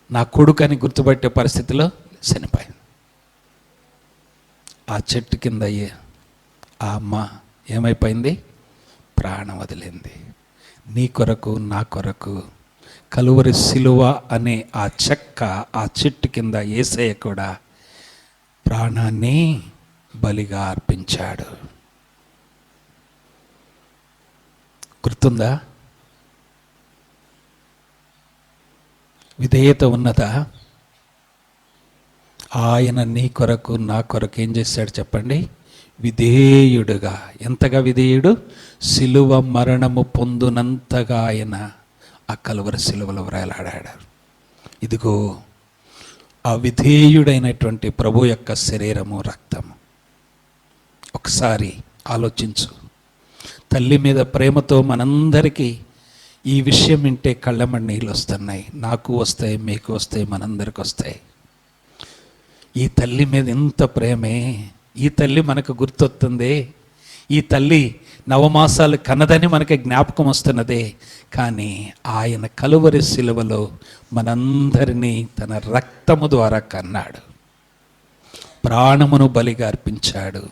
నా కొడుకని గుర్తుపట్టే పరిస్థితిలో చనిపోయింది. ఆ చెట్టు కింద ఆ అమ్మ ఏమైపోయింది? ప్రాణం వదిలింది. నీ కొరకు నా కొరకు కలువరి సిలువ అనే ఆ చెక్క, ఆ చెట్టు కింద యేసయ్య కూడా ప్రాణాన్ని బలిగా అర్పించాడు. గుర్తుందా? విధేయత ఉన్నదా? ఆయన నీ కొరకు నా కొరకు ఏం చేశాడు చెప్పండి? విధేయుడుగా. ఎంతగా విధేయుడు? సిలువ మరణము పొందునంతగా ఆయన ఆ కలువరి సిలువలో వ్రేలాడాడు. ఇదిగో ఆ విధేయుడైనటువంటి ప్రభు యొక్క శరీరము, రక్తము. ఒకసారి ఆలోచించు. తల్లి మీద ప్రేమతో మనందరికీ ఈ విషయం వింటే కళ్ళెమ్మడి నీళ్ళు వస్తున్నాయి. నాకు వస్తాయి, మీకు వస్తాయి, మనందరికి వస్తాయి. ఈ తల్లి మీద ఎంత ప్రేమే! ఈ తల్లి మనకు గుర్తొస్తుంది. ఈ తల్లి నవమాసాలు కన్నదని మనకి జ్ఞాపకం వస్తున్నదే. కానీ ఆయన కలువరి సిలువలో మనందరినీ తన రక్తము ద్వారా కన్నాడు, ప్రాణమును బలిగా అర్పించాడు.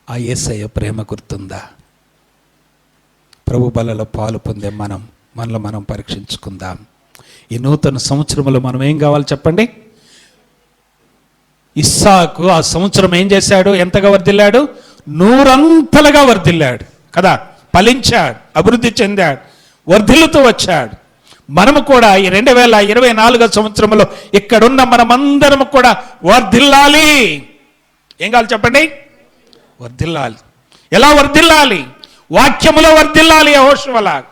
ఆ యేసయ్య ప్రేమ గుర్తుందా? ప్రభు బలలో పాలు పొందే మనలో మనం పరీక్షించుకుందాం. ఈ నూతన సంవత్సరంలో మనం ఏం కావాలి చెప్పండి? ఇస్సాకు ఆ సంవత్సరం ఏం చేశాడు? ఎంతగా వర్ధిల్లాడు? 100 వర్ధిల్లాడు కదా, ఫలించాడు, అభివృద్ధి చెందాడు, వర్ధిల్లుతూ వచ్చాడు. మనము కూడా ఈ 2024 సంవత్సరంలో ఇక్కడున్న మనమందరం కూడా వర్ధిల్లాలి. ఏం కావాలి చెప్పండి? వర్ధిల్లాలి. ఎలా వర్ధిల్లాలి? వాక్యములో వర్ధిల్లాలి. యెహోషువలాగా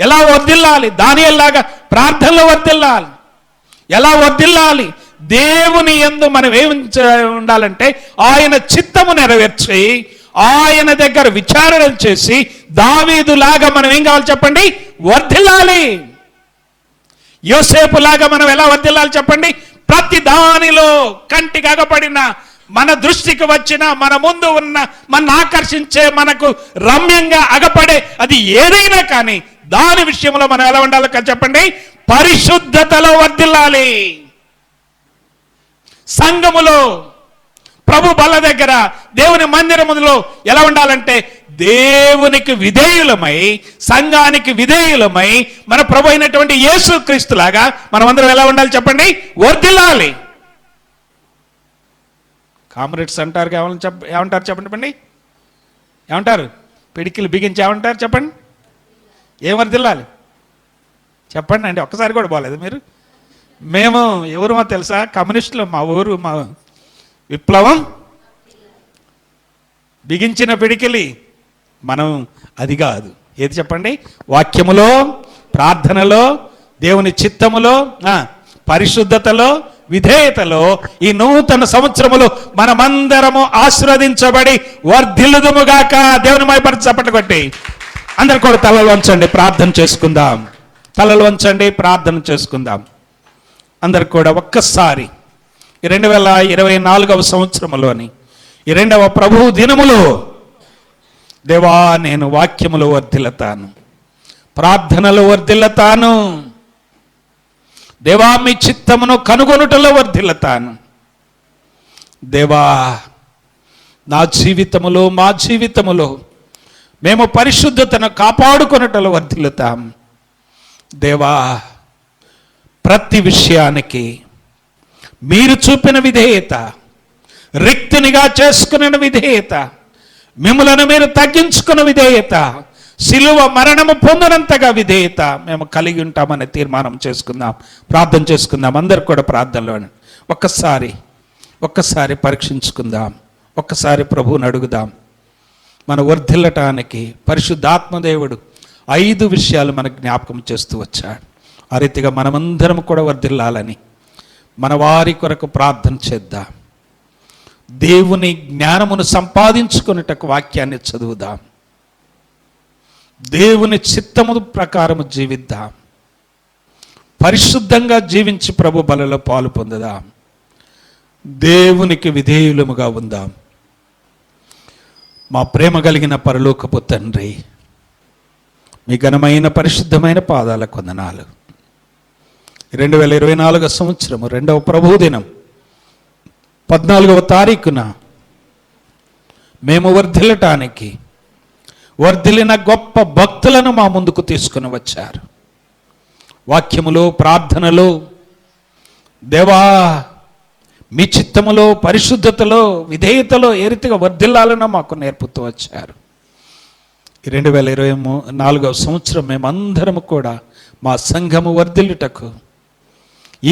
ఎలా వర్ధిల్లాలి? దానియేలులాగా ప్రార్థనలో వర్ధిల్లాలి. ఎలా వర్ధిల్లాలి? దేవుని యందు మనం ఏమి ఉండాలంటే ఆయన చిత్తము నెరవేర్చి ఆయన దగ్గర విచారణ చేసి దావీదులాగా మనం ఏం కావాలి చెప్పండి? వర్ధిల్లాలి. యోసేపులాగా మనం ఎలా వర్ధిల్లాలి చెప్పండి? ప్రతి దానిలో కంటికి అగపడిన, మన దృష్టికి వచ్చిన, మన ముందు ఉన్న, మన ఆకర్షించే, మనకు రమ్యంగా అగపడే అది ఏదైనా కానీ దాని విషయంలో మనం ఎలా ఉండాలి చెప్పండి? పరిశుద్ధతలో వర్ధిల్లాలి. సంఘములో, ప్రభు బల్ల దగ్గర, దేవుని మందిరములో ఎలా ఉండాలంటే దేవునికి విధేయులమై, సంఘానికి విధేయులమై, మన ప్రభు అయినటువంటి యేసుక్రీస్తులాగా మనమందరం ఎలా ఉండాలి చెప్పండి? వర్ధిల్లాలి. కామ్రేడ్స్ అంటారు, ఏమంటారు చెప్పండి? ఏమంటారు? పిడికిలు బిగించి ఏమంటారు చెప్పండి? ఏం వర్ధిల్లాలి చెప్పండి అండి. ఒక్కసారి కూడా పోలేదు మీరు. మేము ఎవరుమో తెలుసా? కమ్యూనిస్టులు. మా ఊరు, మా విప్లవం బిగించిన పిడికిలి. మనం అది కాదు. ఏది చెప్పండి? వాక్యములో, ప్రార్థనలో, దేవుని చిత్తములో, పరిశుద్ధతలో, విధేయతలో ఈ నూతన సంవత్సరములో మనమందరము ఆశీర్వదించబడి వర్ధిల్లుదుముగాక. దేవుని మైపరిచి చప్పట్లు కొట్టి అందరు కూడా తలలు వంచండి, ప్రార్థన చేసుకుందాం. తలలు వంచండి, ప్రార్థన చేసుకుందాం. అందరు కూడా ఒక్కసారి ఈ 2024 సంవత్సరంలోని ఈ 2వ ప్రభువు దినములో, దేవా నేను వాక్యములో వర్ధిల్లుతాను, ప్రార్థనలో వర్ధిల్లుతాను, దేవా మీ చిత్తమును కనుగొనుటలో వర్ధిల్లుతాను. దేవా నా జీవితములో, మా జీవితములో మేము పరిశుద్ధతను కాపాడుకొనుటలో వర్ధిల్లుతాం. దేవా ప్రతి విషయానికి మీరు చూపిన విధేయత, రిక్తునిగా చేసుకున్న విధేయత, మిమ్మలను మీరు తగ్గించుకున్న విధేయత, సిలువ మరణము పొందినంతగా విధేయత మేము కలిగి ఉంటామని తీర్మానం చేసుకుందాం. ప్రార్థన చేసుకుందాం. అందరు కూడా ప్రార్థనలో ఒక్కసారి పరీక్షించుకుందాం. ఒక్కసారి ప్రభువుని అడుగుదాం. మన వర్ధిల్లటానికి పరిశుద్ధాత్మదేవుడు 5 విషయాలు మనకు జ్ఞాపకం చేస్తూ వచ్చాడు. ఆ రీతిగా మనమందరం కూడా వర్ధిల్లాలని మన వారి కొరకు ప్రార్థన చేద్దాం. దేవుని జ్ఞానమును సంపాదించుకునేటకు వాక్యాన్ని చదువుదాం. దేవుని చిత్తము ప్రకారము జీవిద్దాం. పరిశుద్ధంగా జీవించి ప్రభు బలలో పాలు పొందుదాం. దేవునికి విధేయులముగా ఉందాం. మా ప్రేమ కలిగిన పరలోకపు తండ్రి, మీ ఘనమైన పరిశుద్ధమైన పాదాలకు వందనాలు. 2024 సంవత్సరము 2వ ప్రభుదినం 14వ తారీఖున మేము వర్ధిల్లటానికి వర్ధిల్లిన గొప్ప భక్తులను మా ముందుకు తీసుకుని వచ్చారు. వాక్యములో, ప్రార్థనలో, దేవా మీ చిత్తములో, పరిశుద్ధతలో, విధేయతలో ఏ రీతిగా వర్ధిల్లాలనో మాకు నేర్పుతూ వచ్చారు. 2024వ సంవత్సరం మేమందరము కూడా మా సంఘము వర్ధిల్లుటకు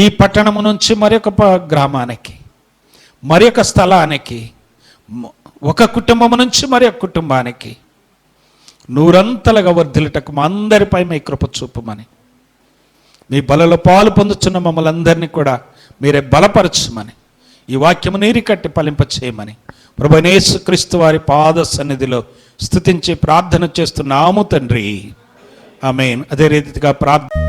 ఈ పట్టణము నుంచి మరొక గ్రామానికి, మరొక స్థలానికి, ఒక కుటుంబము నుంచి మరొక కుటుంబానికి నూరంతలుగా వర్ధిల్లుటకు మా అందరిపై మీ కృప చూపమని, మీ బలలో పాలు పొందుతున్న మమ్మల్ని అందరినీ కూడా మీరే బలపరచమని, ఈ వాక్యము నీరు కట్టి ఫలింపచేయమని ప్రభువైన యేసుక్రీస్తు వారి పాద సన్నిధిలో స్తుతించి ప్రార్థన చేస్తున్నాము తండ్రి. ఆమేన్. అదే రీతిగా ప్రార్థన